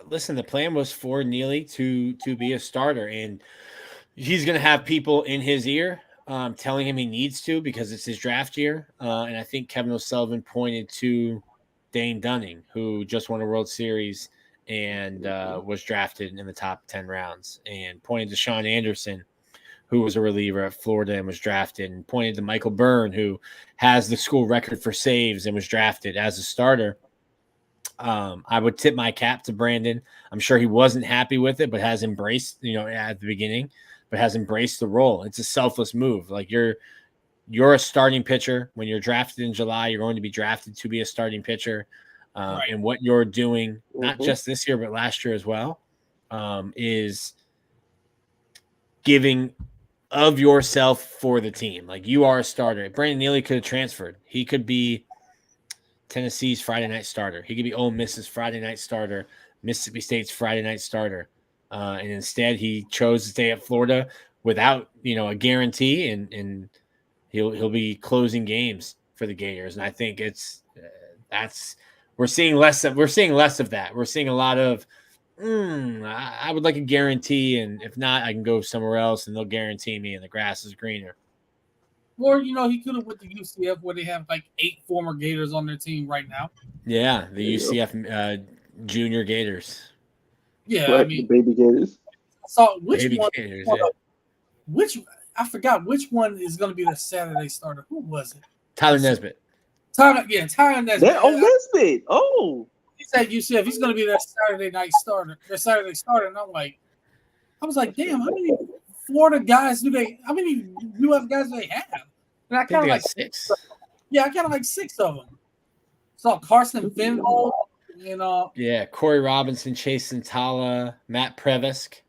listen, the plan was for Neely to be a starter, and he's going to have people in his ear telling him he needs to because it's his draft year. And I think Kevin O'Sullivan pointed to Dane Dunning, who just won a World Series and was drafted in the top 10 rounds, and pointed to Sean Anderson, who was a reliever at Florida and was drafted, and pointed to Michael Byrne, who has the school record for saves and was drafted as a starter. I would tip my cap to Brandon. I'm sure he wasn't happy with it, but has embraced, at the beginning, but has embraced the role. It's a selfless move. Like you're a starting pitcher. When you're drafted in July, you're going to be drafted to be a starting pitcher. Right. And what you're doing, not just this year, but last year as well, is giving of yourself for the team. Like you are a starter. Brandon Neely could have transferred. He could be Tennessee's Friday night starter. He could be Ole Miss's Friday night starter, Mississippi State's Friday night starter. And instead he chose to stay at Florida without, a guarantee, and he'll be closing games for the Gators. And I think we're seeing less of that. We're seeing a lot of, I would like a guarantee, and if not, I can go somewhere else and they'll guarantee me and the grass is greener. Or, he could have went to UCF where they have like 8 former Gators on their team right now. Yeah, the UCF junior Gators. Yeah, right, the baby Gators. So which baby one? Gators, I forgot which one is going to be the Saturday starter. Who was it? Tyler Nesbitt. Tyler Nesbitt. Nesbitt. Oh. He said UCF. He's going to be their Saturday night starter. Their Saturday starter. And I was like, damn, how many Florida guys how many UF guys do they have? And I kind of like 6. Yeah, I kind of like 6 of them. Saw Carson Finhold and Corey Robinson, Chase Santala, Matt Previsk.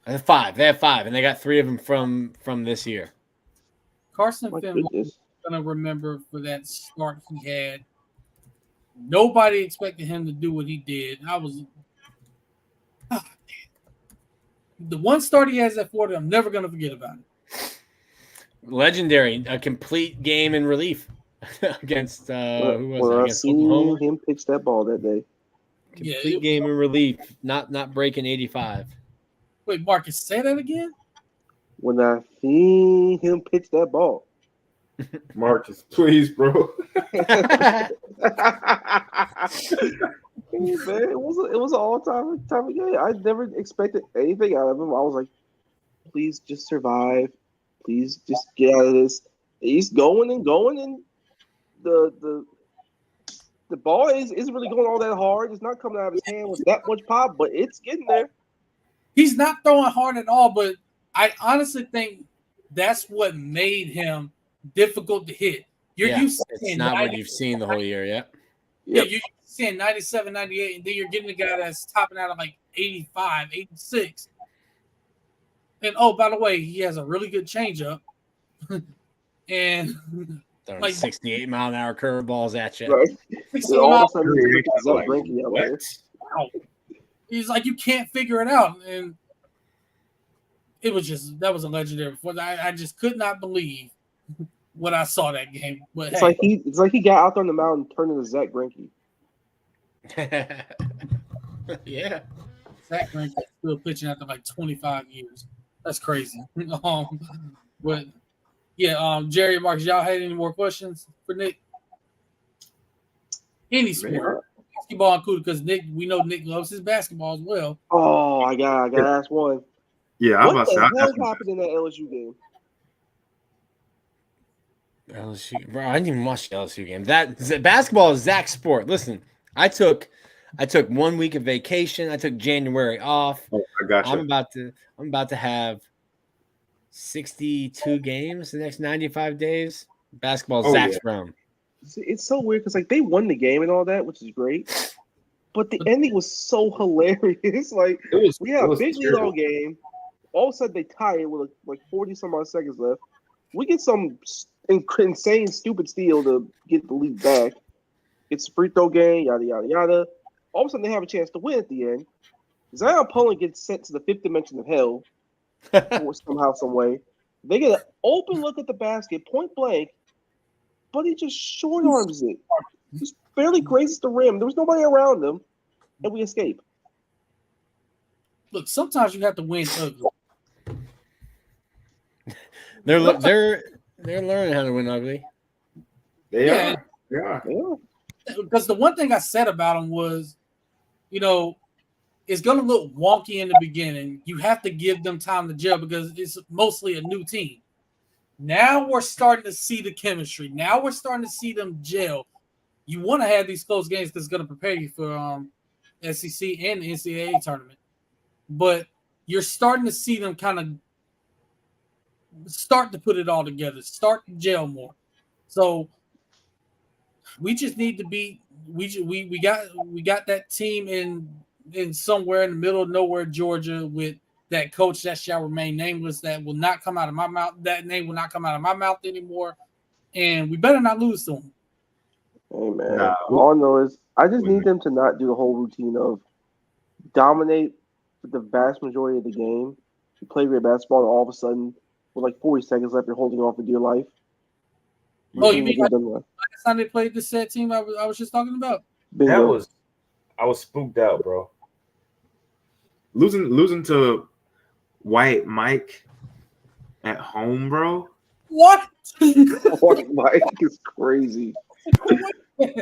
They have 5. And they got 3 of them from this year. Carson Finhold is going to remember for that start he had. Nobody expected him to do what he did. The one start he has at Florida, I'm never going to forget about it. Legendary, a complete game in relief against who was it? Against Oklahoma. Oklahoma. Him pitch that ball that day. Complete game in relief, not breaking 85. Wait, Marcus, say that again. When I seen him pitch that ball, Marcus, please, bro. Man, it was an all-time game. I never expected anything out of him. I was like, please just survive. Please just get out of this. He's going, and the ball isn't really going all that hard. It's not coming out of his hand with that much pop, but it's getting there. He's not throwing hard at all, but I honestly think that's what made him difficult to hit. You're used to it's not what you've seen the whole year, yeah, you're seeing 97, 98, and then you're getting a guy that's topping out of like 85, 86. And by the way, he has a really good changeup. And like 68 mile an hour curveballs at you. Right. He's like, you can't figure it out. And that was a legendary. I just could not believe what I saw that game. But it's like he got out there on the mound and turned into Zach Greinke. Yeah. Zach Greinke still pitching after like 25 years. That's crazy. But yeah, Jerry and Marcus, y'all had any more questions for Nick? Any sport, basketball included, because we know Nick loves his basketball as well. Oh, I got to ask one. Yeah, what the hell happened in that LSU game? LSU, bro, I didn't even watch the LSU game. That basketball is Zach's sport. Listen, I took 1 week of vacation. I took January off. Oh, I got you. I'm about to have 62 games the next 95 days. Basketball is Zach's realm. It's so weird because they won the game and all that, which is great. But the ending was so hilarious. We had a big lead all game. All of a sudden they tie it with like 40 some odd seconds left. We get some insane stupid steal to get the lead back. It's a free throw game, yada yada yada. All of a sudden they have a chance to win at the end. Zion Pullen gets sent to the 5th dimension of hell somehow, some way. They get an open look at the basket, point blank, but he just short arms it. Just barely grazes the rim. There was nobody around him, and we escape. Look, sometimes you have to win ugly. They're learning how to win ugly. They Yeah. are. They are. Yeah. Because the one thing I said about them was, it's going to look wonky in the beginning. You have to give them time to gel because it's mostly a new team. Now we're starting to see the chemistry. Now we're starting to see them gel. You want to have these close games because it's going to prepare you for SEC and the NCAA tournament. But you're starting to see them kind of start to put it all together, start to gel more. So we just need to be. We got that team in somewhere in the middle of nowhere, Georgia, with that coach that shall remain nameless. That will not come out of my mouth. That name will not come out of my mouth anymore. And we better not lose to him. Hey man, Nah. all I know is I just need them to not do the whole routine of dominate for the vast majority of the game. You play great basketball, and all of a sudden, with like 40 seconds left, you're holding on for dear life. Oh, you mean last time they played the set team I was just talking about? Bingo. I was spooked out, bro. Losing to White Mike at home, bro. What? White Mike is crazy.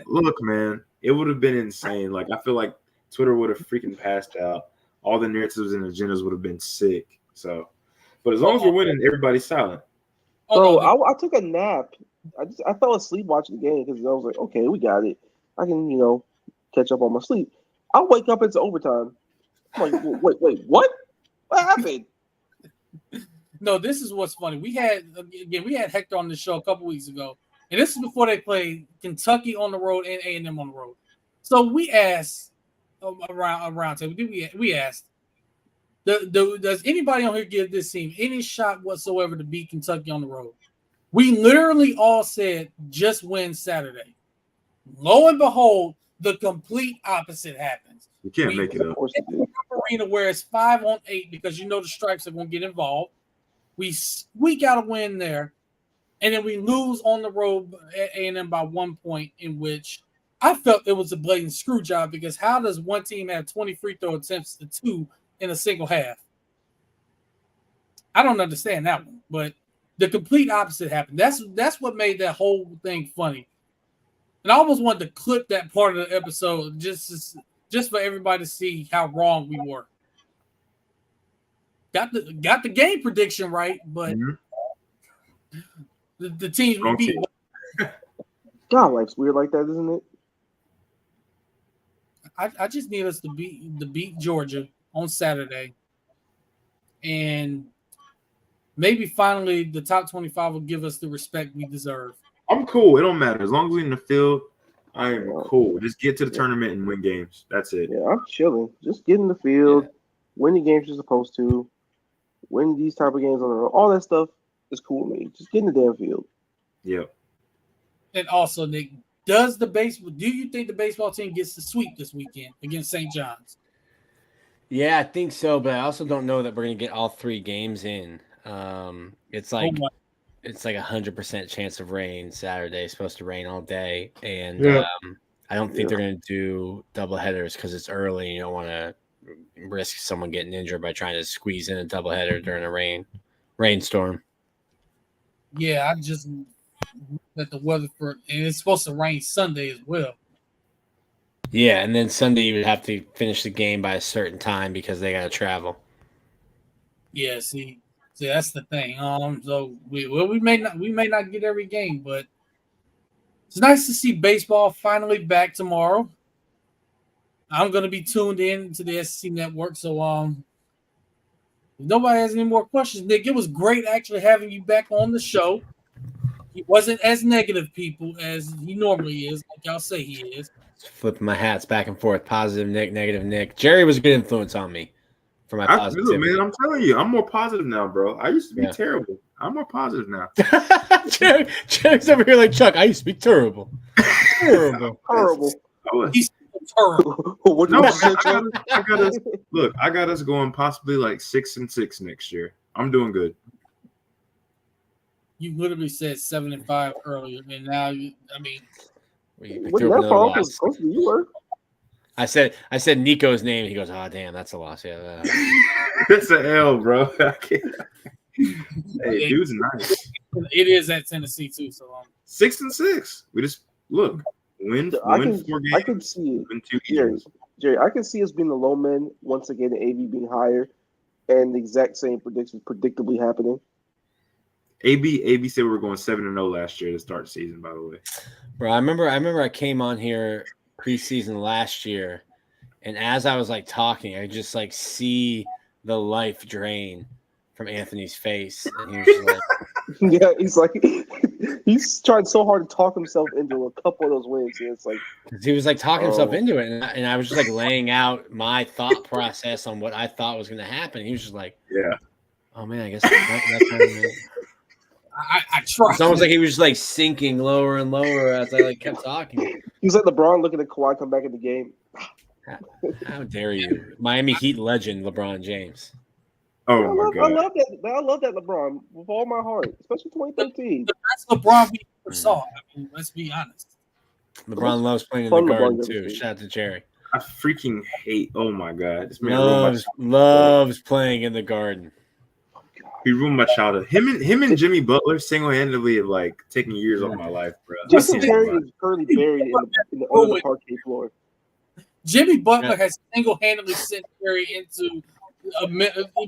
Look, man, it would have been insane. Like, I feel like Twitter would have freaking passed out. All the narratives and agendas would have been sick. So, but as long as we're winning, everybody's silent. Bro, I took a nap. I fell asleep watching the game because I was like, okay, we got it. I can, catch up on my sleep. I'll wake up into overtime. I'm like, wait, what? What happened? No, this is what's funny. We had Hector on the show a couple weeks ago, and this is before they played Kentucky on the road and A&M on the road. So we asked around table. We asked, does anybody on here give this team any shot whatsoever to beat Kentucky on the road? We literally all said just win Saturday. Lo and behold, the complete opposite happens. You can't make it up. Arena where it's 5-on-8 because the stripes are going to get involved. We got to win there, and then we lose on the road at A&M by 1 point, in which I felt it was a blatant screw job because how does one team have 20 free throw attempts to 2 in a single half? I don't understand that one, but the complete opposite happened. That's what made that whole thing funny. And I almost wanted to clip that part of the episode just for everybody to see how wrong we were. Got the game prediction right, but the teams we beat. God, life's weird like that, isn't it? I just need us to beat Georgia on Saturday, and maybe finally the top 25 will give us the respect we deserve. I'm cool. It don't matter. As long as we're in the field, I am cool. Just get to the tournament and win games. That's it. Yeah, I'm chilling. Just get in the field, win the games you're supposed to, win these type of games on the road. All that stuff is cool with me. Just get in the damn field. Yeah. And also, Nick, do you think the baseball team gets the sweep this weekend against St. John's? Yeah, I think so, but I also don't know that we're going to get all 3 games in. It's like 100% chance of rain Saturday. It's supposed to rain all day, and I don't think they're going to do double headers because it's early. And you don't want to risk someone getting injured by trying to squeeze in a double header during a rainstorm. Yeah, I just looked at the weather and it's supposed to rain Sunday as well. Yeah, and then Sunday you would have to finish the game by a certain time because they got to travel. Yeah, see, that's the thing. So we may not get every game, but it's nice to see baseball finally back tomorrow. I'm going to be tuned in to the SEC Network, so if nobody has any more questions, Nick, it was great actually having you back on the show. He wasn't as negative people as he normally is, like y'all say he is. Flipping my hats back and forth, positive Nick, negative Nick. Jerry was a good influence on me for my positivity. Look, man, I'm telling you, I'm more positive now, bro. I used to be terrible. I'm more positive now. Jerry's over here like, Chuck, I used to be terrible. Terrible. He's terrible. I got us going possibly like 6-6 next year. I'm doing good. You literally said 7-5 earlier, and now I said Nico's name, and he goes, "Oh damn, that's a loss." Yeah, It's an L, bro. I can't. Hey, dude's nice. It is at Tennessee too. So 6-6. We just win I 4 games. can see it. Win 2 Jerry, games. I can see us being the low men once again, and AB being higher, and the exact same predictions predictably happening. AB said we were going 7-0 last year to start the season. By the way, Bro, I remember I came on here preseason last year, and as I was like talking, I just like see the life drain from Anthony's face, and he was just like, Yeah, he's like he's trying so hard to talk himself into a couple of those wins. And it's like he was like talking himself into it, and I was just like laying out my thought process on what I thought was going to happen. He was just like, yeah. Oh man, I guess that's kind of I try. It's almost like he was just like sinking lower and lower as I like kept talking. he was like LeBron looking at Kawhi come back in the game. How dare you, Miami Heat legend LeBron James? Oh my God! I love that LeBron with all my heart, especially 2013. The best LeBron we ever saw. I mean, let's be honest. LeBron loves playing in the Garden too. Shout out to Jerry. I freaking hate. Oh my God! This man loves playing in the Garden. He ruined my childhood. Him and Jimmy Butler single-handedly have like taken years off my life, bro. Jason Terry is currently buried in the under the parquet floor. Jimmy Butler has single-handedly sent Jerry into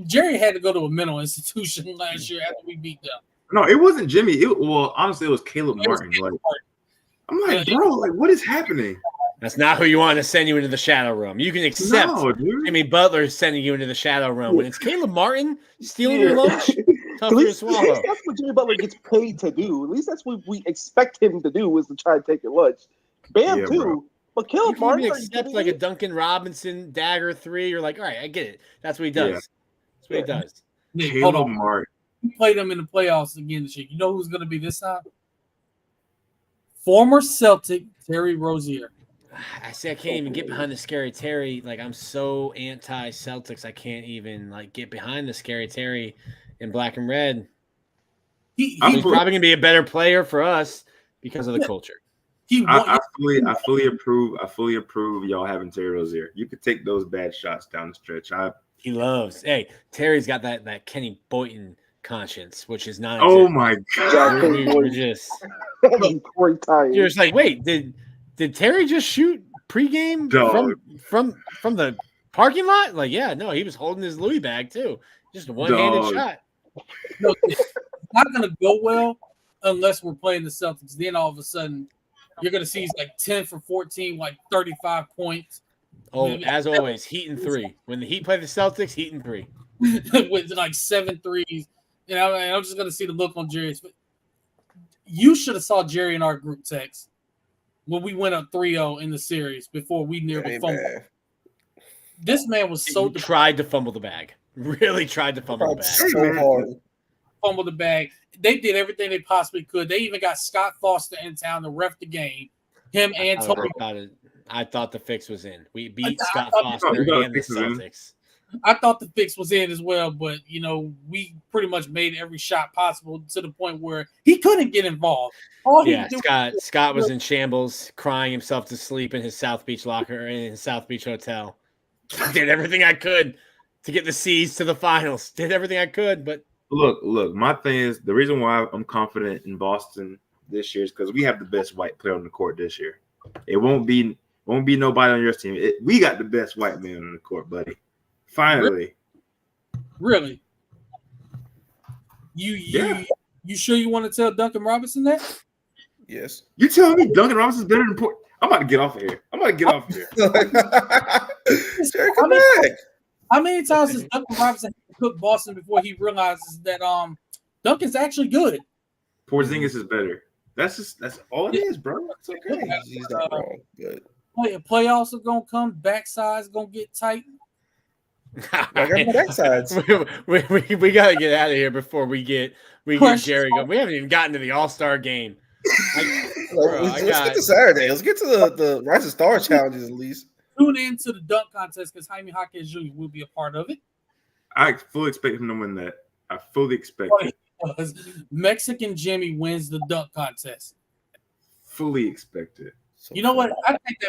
Jerry had to go to a mental institution last year after we beat them. No, it wasn't Jimmy. Honestly, it was Caleb Martin. I'm like, bro, like, what is happening? That's not who you want to send you into the shadow room. You can accept Jimmy Butler sending you into the shadow room. When it's Caleb Martin stealing your lunch, tough to swallow. At least that's what Jimmy Butler gets paid to do. At least that's what we expect him to do, is to try and take your lunch. Bam, too. Bro. But Caleb Martin accept like a Duncan Robinson dagger 3. You're like, all right, I get it. That's what he does. That's what he does. Nick, Caleb Martin. We played them in the playoffs again this year. You know who's going to be this time? Former Celtic Terry Rozier. I say I can't even get behind the Scary Terry. Like, I'm so anti-Celtics, I can't even like get behind the Scary Terry in black and red. He's probably going to be a better player for us because of the culture. I fully approve. I fully approve y'all having Terry Rozier. You could take those bad shots down the stretch. He loves. Hey, Terry's got that Kenny Boynton conscience, which is not. Oh my God! We're just. You're just like, wait, did Terry just shoot pregame from the parking lot? Like, yeah, no, he was holding his Louis bag too. Just a one-handed shot. No, it's not going to go well unless we're playing the Celtics. Then all of a sudden, you're going to see he's like 10 for 14, like 35 points. Oh, as always, Heat and 3. When the Heat play the Celtics, Heat and 3. With like 7 threes. You know, I'm just going to see the look on Jerry's face. You should have saw Jerry in our group text when we went up 3-0 in the series before we nearly fumbled. This man was so tried to fumble the bag. Really tried to fumble the bag. So hard. Fumble the bag. They did everything they possibly could. They even got Scott Foster in town to ref the game. Him and Tony. I thought the fix was in. We beat Scott Foster and the Celtics. I thought the fix was in as well, but you know, we pretty much made every shot possible to the point where he couldn't get involved. Scott was in shambles, crying himself to sleep in his South Beach locker in his South Beach hotel. Did everything I could to get the C's to the finals. Did everything I could, but look. My thing is the reason why I'm confident in Boston this year is because we have the best white player on the court this year. It won't be nobody on your team. We got the best white man on the court, buddy. Finally. Really? You sure you want to tell Duncan Robinson that? Yes. You telling me Duncan Robinson's better than Port? I'm about to get off of here. Jerry, come back. How many times has Duncan Robinson cooked Boston before he realizes that Duncan's actually good? Porzingis is better. That's all it is, bro. It's okay. He's not wrong. Good. Playoffs are gonna come. Backside's gonna get tight. I got my backsides. we gotta get out of here before we get Jerry going. We haven't even gotten to the All-Star game. Let's get to Saturday. Let's get to the Rising Star challenges at least. Tune in to the dunk contest because Jaime Jaquez Jr. will be a part of it. I fully expect him to win that. I fully expect it. Mexican Jimmy wins the dunk contest. Fully expect it. So you know what?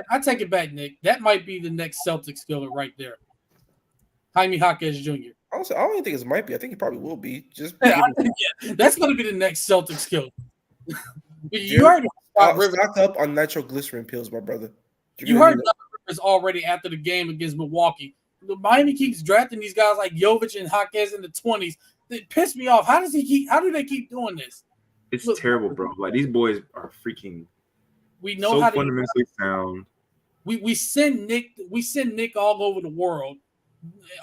I take it back, Nick. That might be the next Celtics killer right there. Jaime Jaquez Jr. Honestly, I don't even think it might be. I think it probably will be. Just that's going to be the next Celtics kill. You Jerry, heard Doc Rivers stocked up on nitroglycerin pills, my brother. You heard Doc Rivers already after the game against Milwaukee. Miami keeps drafting these guys like Jovic and Jaquez in the 20s. It pissed me off. How do they keep doing this? It's terrible, bro. Like these boys are freaking. We know so how to fundamentally sound. We send Nick all over the world,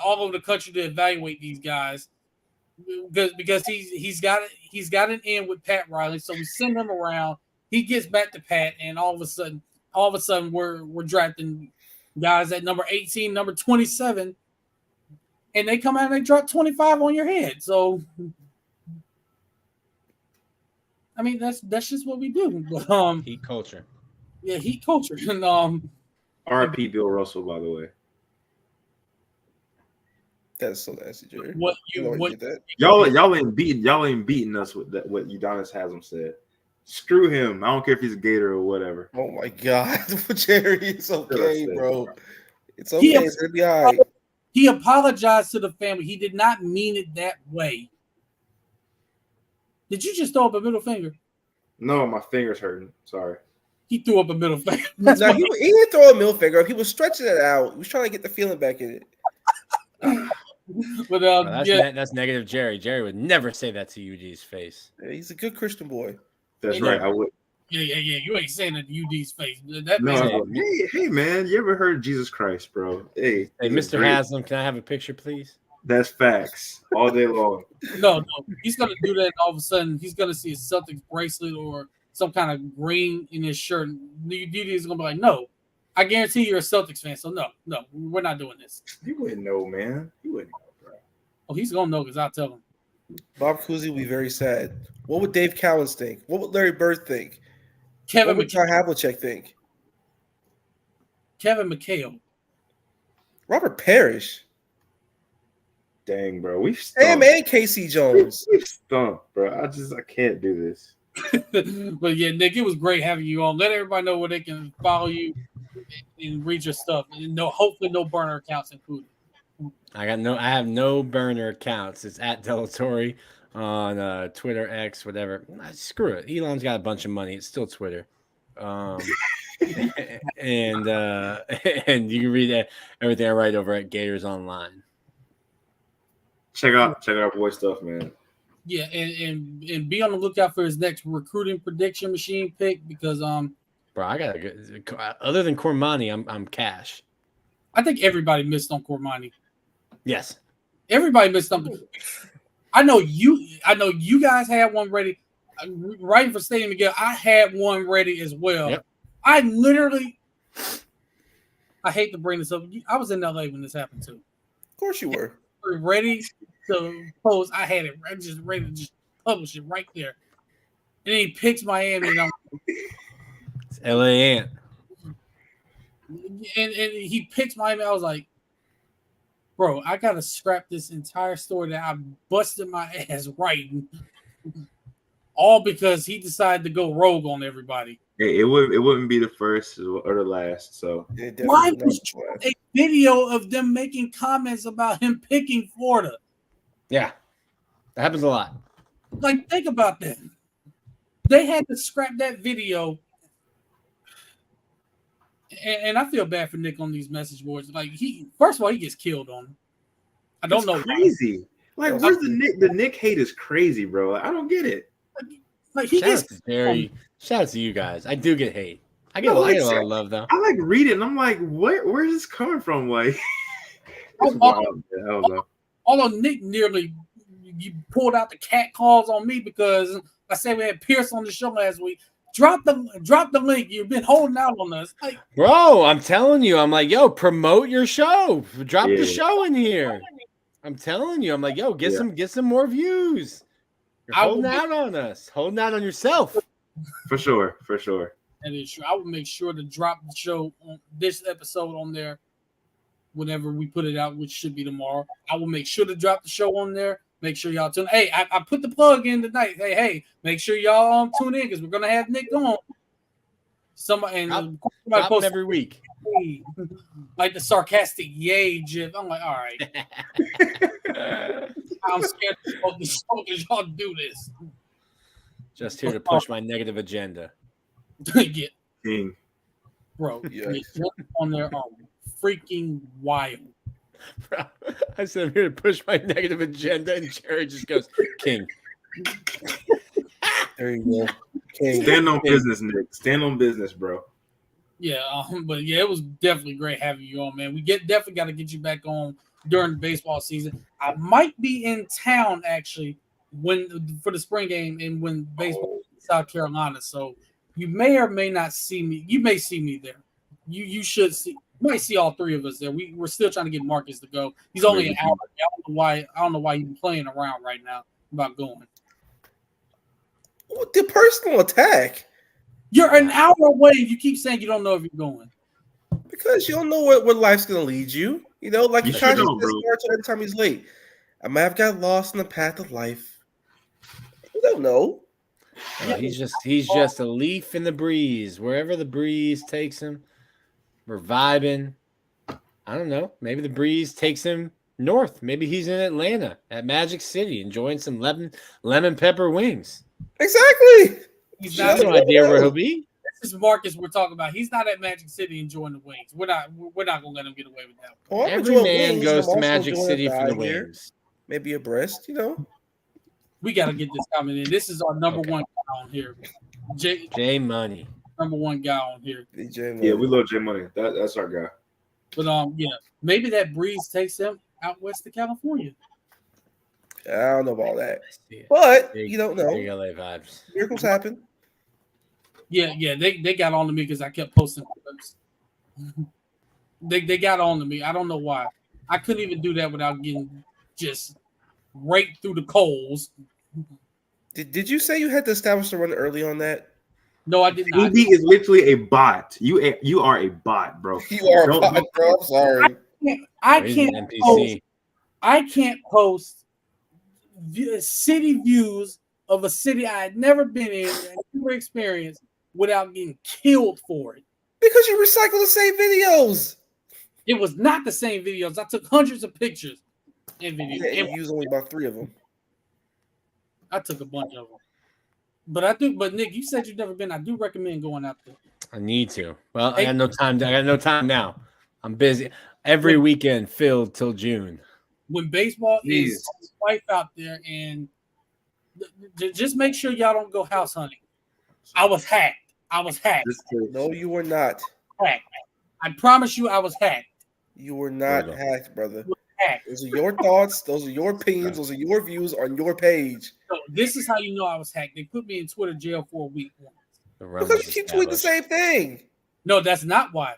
all over the country to evaluate these guys because he's got an in with Pat Riley. So we send him around. He gets back to Pat, and all of a sudden we're drafting guys at number 18, number 27, and they come out and they drop 25 on your head. So I mean that's just what we do. But, heat culture. Yeah, heat culture. And R.I.P. Bill Russell, by the way. That's so nasty, Jerry. Y'all ain't beating us with that. What Udonis Haslam said. Screw him. I don't care if he's a Gator or whatever. Oh my God, Jerry, it's okay, bro. It's okay. It's gonna be all right. He apologized to the family. He did not mean it that way. Did you just throw up a middle finger? No, my finger's hurting. Sorry. He threw up a middle finger. No, he didn't throw a middle finger up. He was stretching it out. He was trying to get the feeling back in it. But that's negative, Jerry. Jerry would never say that to UD's face. Yeah, he's a good Christian boy. That's right. I would. Yeah. You ain't saying that to UD's face. Hey, man, you ever heard of Jesus Christ, bro? Hey, Mr. Haslam, can I have a picture, please? That's facts all day long. No, he's gonna do that. And all of a sudden, he's gonna see a Celtics bracelet or some kind of green in his shirt. UD is gonna be like, no. I guarantee you're a Celtics fan, so no, we're not doing this. He wouldn't know, man. He wouldn't know, bro. Oh, he's gonna know because I'll tell him. Bob Cousy will be very sad. What would Dave Cowens think? What would Larry Bird think? Kevin what would Ty Havlicek think? Kevin McHale. Robert Parrish. Dang, bro. We've stumped. And Casey Jones. We've stumped, bro. I can't do this. But yeah, Nick, it was great having you on. Let everybody know where they can follow you and read your stuff. And hopefully no burner accounts included. I have no burner accounts. It's at Delatorre on Twitter, X, whatever. Screw it. Elon's got a bunch of money. It's still Twitter. And you can read everything I write over at Gators Online. Check out boy stuff, man. Yeah, and be on the lookout for his next recruiting prediction machine pick because bro, I got a good. Other than Cormani, I'm cash. I think everybody missed on Cormani. Yes, everybody missed something. I know you guys had one ready. Right for Stadium Miguel, I had one ready as well. Yep. I hate to bring this up. I was in LA when this happened too. Of course you were. Ready to post. I had it just ready to just publish it right there. And then he picks Miami. And it's LA Ant. And he picks Miami. I was like, bro, I gotta scrap this entire story that I busted my ass writing. All because he decided to go rogue on everybody. Hey, it wouldn't be the first or the last. So why was a video of them making comments about him picking Florida? Yeah, that happens a lot. Like, think about that. They had to scrap that video. And I feel bad for Nick on these message boards. Like, first of all, he gets killed on them. I don't know. Crazy. Like, where's the Nick hate is crazy, bro. I don't get it. Like, he gets shout out to you guys. I do get hate. I get a lot of love though. I like read it and I'm like, where's this coming from? Like, it's wild. I don't know. Although Nick nearly you pulled out the cat calls on me because I said we had Pierce on the show last week. Drop the link. You've been holding out on us. Like, bro, I'm telling you, I'm like, yo, promote your show. Drop the show in here. I'm telling you, I'm like, yo, get some more views. You're holding out on us. Holding out on yourself. For sure. That is true. I will make sure to drop the show on this episode on there whenever we put it out, which should be tomorrow. I will make sure to drop the show on there. Make sure y'all tune. Hey, I put the plug in tonight. Hey, make sure y'all tune in because we're gonna have Nick on. Somebody Drop posted every week. like the sarcastic yay gif. I'm like, all right. I'm scared to smoke the show because y'all do this. Just here to push my negative agenda. Yeah, King. bro. Yeah. The jokes on there are freaking wild. Bro, I said I'm here to push my negative agenda, and Jerry just goes, King. There you go. King. Stand on business, Nick. Stand on business, bro. Yeah, but yeah, it was definitely great having you on, man. We definitely got to get you back on during the baseball season. I might be in town actually for the spring game and when baseball in South Carolina. So you may or may not see me. You may see me there. You should see. You might see all three of us there. We're still trying to get Marcus to go. He's only an hour. I don't know why you're playing around right now about going. The personal attack. You're an hour away. You keep saying you don't know if you're going. Because you don't know where life's gonna lead you. You know, like You the should conscious know, bro. starts every time he's late. I might have got lost in the path of life. You don't know. He's just a leaf in the breeze. Wherever the breeze takes him, we're vibing. I don't know. Maybe the breeze takes him north. Maybe he's in Atlanta at Magic City enjoying some lemon pepper wings. Exactly. He's I not. have no idea where he'll be. This is Marcus we're talking about. He's not at Magic City enjoying the wings. We're not gonna let him get away with that. Oh, I'm Every enjoying man wings. goes I'm to also Magic enjoying City a for the thigh here. wings. Maybe a breast, you know. We gotta get this coming in. This is our number one guy on here. J Money. Number one guy on here. DJ Yeah, we love J Money. That's our guy. But yeah, maybe that breeze takes him out west of California. I don't know about that, but you don't know. Big LA vibes. Miracles happen. Yeah, they got on to me because I kept posting clips. They got on to me. I don't know why. I couldn't even do that without getting just raked through the coals. Did you say you had to establish the run early on that? No, I did not. KB is literally a bot. You are a bot, bro. You are Don't- a bot, bro. I'm sorry. I can't post city views of a city I had never been in and never experienced without getting killed for it. Because you recycle the same videos. It was not the same videos. I took hundreds of pictures and videos. Yeah, you use only about 3 of them. I took a bunch of them. But Nick, you said you've never been. I do recommend going out there. I need to. Well, I got no time. I got no time now. I'm busy. Every weekend filled till June. When baseball is life out there, and just make sure y'all don't go house hunting. I was hacked. No, you were not. Hacked. I promise you, I was hacked. You were not hacked, brother. Hacked. Those are your thoughts. Those are your opinions. Those are your views on your page. So this is how you know I was hacked. They put me in Twitter jail for a week once. Because you keep tweeting the same thing. No, that's not why.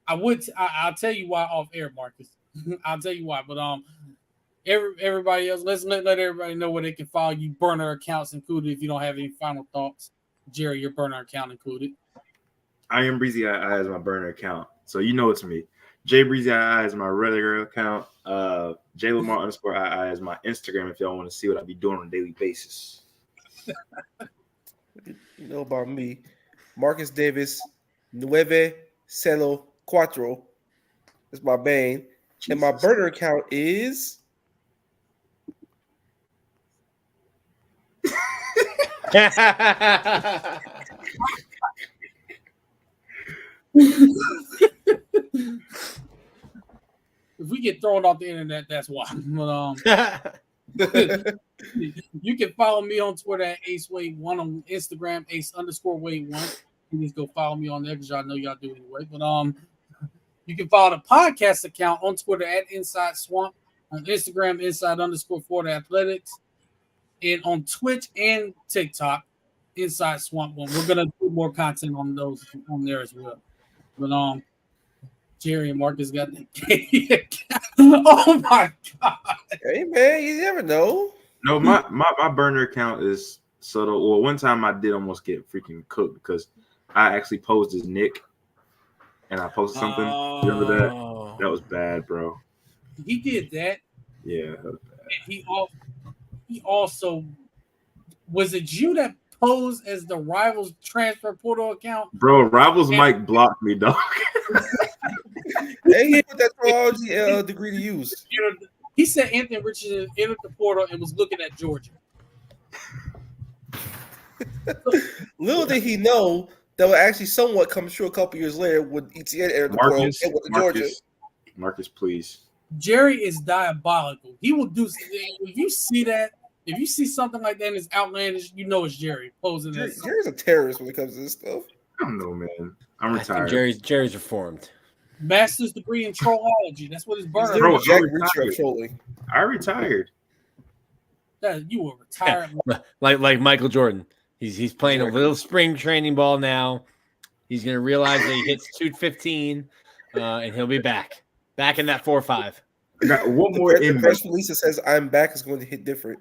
I'll tell you why off air, Marcus. I'll tell you why. But everybody else, let's let everybody know where they can follow you. Burner accounts included. If you don't have any final thoughts, Jerry, your burner account included. I am Breezy II is my burner account, so you know it's me. J Breezy II is my regular account. J Lamar _II is my Instagram. If y'all want to see what I be doing on a daily basis. You know about me, Marcus Davis, 904 is my main, and my burner account is. If we get thrown off the internet, that's why. But, you can follow me on Twitter at AceWade1, on Instagram Ace_Wade1. You need to go follow me on there because y'all know y'all do anyway. But you can follow the podcast account on Twitter at Inside Swamp, on Instagram Inside_Florida Athletics, and on Twitch and TikTok Inside Swamp One. We're gonna do more content on those on there as well. But Jerry and Marcus got the oh my god! Hey man, you never know. No, my burner account is subtle. Well, one time I did almost get freaking cooked because I actually posed as Nick, and I posted something. Remember that? That was bad, bro. He did that. Yeah, that was bad. And he also was it you that pose as the Rivals transfer portal account. Bro, Rivals Mike blocked me, dog. Hey, he put that theology degree to use. He said Anthony Richardson entered the portal and was looking at Georgia. Little did he know that would actually somewhat come true a couple years later when ETN entered the portal and went to Georgia. Marcus, please. Jerry is diabolical. He will do. If you see that, if you see something like that and it's outlandish, you know it's Jerry posing as. Jerry's a terrorist when it comes to this stuff. I don't know, man. I'm I retired. think Jerry's reformed. Master's degree in trollology. That's what his burner. Bro, is. Jack Reacher of trolling. I retired. You were retired. Like Michael Jordan. He's playing a little spring training ball now. He's gonna realize that he hits 215, and he'll be back in that 4-5. I got one more The in press release that says "I'm back" is going to hit different.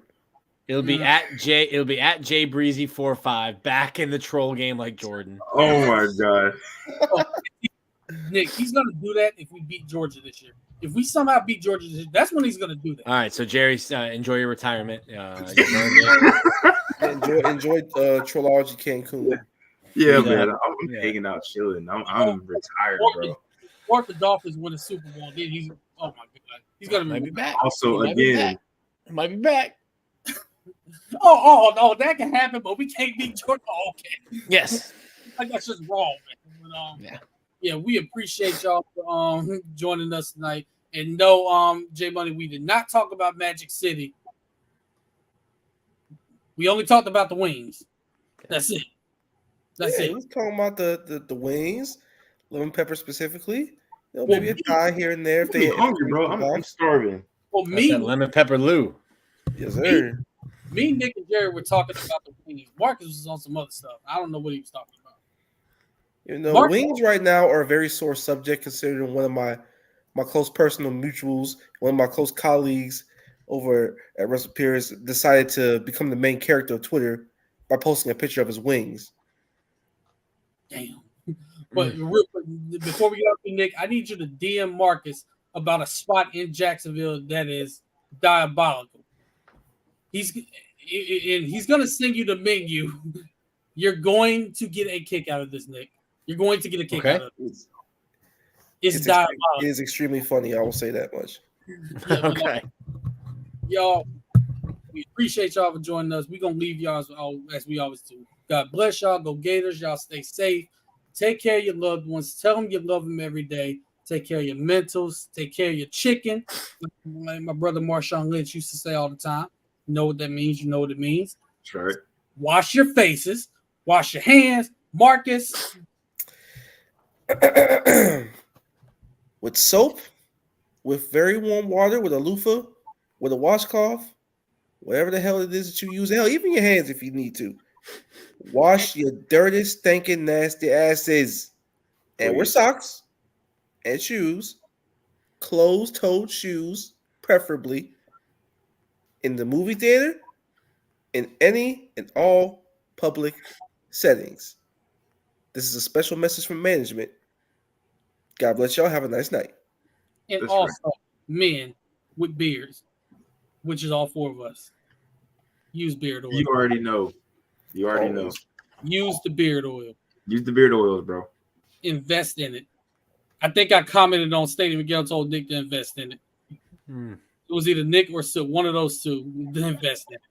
It'll be at Jay Breezy 4-5 back in the troll game like Jordan. Oh my god. Nick, he's gonna do that if we beat Georgia this year. If we somehow beat Georgia this year, that's when he's gonna do that. All right, so Jerry, enjoy your retirement. Enjoy Trollology Cancun. Yeah, man. I'm hanging out, chilling. I'm retired, bro. Or if the Dolphins win a Super Bowl, then he's oh my god, he's gonna might be back. Also, again, might be back. Oh, that can happen, but we can't beat Georgia. Oh, okay. Yes. Like that's just wrong, man. But, yeah, we appreciate y'all for joining us tonight. And no, J Money, we did not talk about Magic City. We only talked about the wings. That's it. That's it. We're talking about the wings, lemon pepper specifically. Maybe a tie here and there if they hungry, bro. I'm starving. Well, me, lemon pepper Lou. Yes, sir. Me, Nick, and Jerry were talking about the wings. Marcus was on some other stuff. I don't know what he was talking about. Wings right now are a very sore subject, considering one of my close personal mutuals, one of my close colleagues over at Russell Pierce decided to become the main character of Twitter by posting a picture of his wings. Damn. But real quick, before we get up to Nick, I need you to DM Marcus about a spot in Jacksonville that is diabolical. He's going to send you the menu. You're going to get a kick out of this, Nick. You're going to get a kick out of it. It's diabolical. It is extremely funny. I will say that much. Okay. Y'all, we appreciate y'all for joining us. We're going to leave y'all as we always do. God bless y'all. Go Gators. Y'all stay safe. Take care of your loved ones. Tell them you love them every day. Take care of your mentals. Take care of your chicken. Like my brother Marshawn Lynch used to say all the time. You know what that means. You know what it means. Sure. Wash your faces. Wash your hands. Marcus. With soap, with very warm water, with a loofah, with a washcloth, whatever the hell it is that you use. Hell, even your hands if you need to. Wash your dirty, stinking, nasty asses. And wear socks and shoes, closed-toed shoes, preferably, in the movie theater, in any and all public settings. This is a special message from management. God bless y'all. Have a nice night. And that's also right. Men with beards, which is all four of us. Use beard oil. You already know. Use the beard oil. Use the beard oils, bro. Invest in it. I think I commented on Stadium Miguel told Nick to invest in it. It was either Nick or Sil, one of those two to invest in it.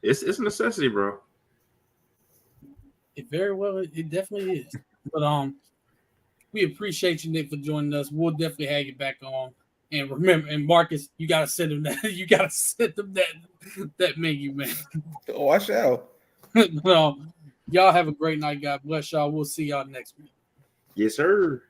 It's a necessity, bro. It very well, it definitely is. But we appreciate you, Nick, for joining us. We'll definitely have you back on. And remember, and Marcus, you gotta send him that. You gotta send them that menu, man. Oh, I shall. Y'all have a great night. God bless y'all. We'll see y'all next week. Yes, sir.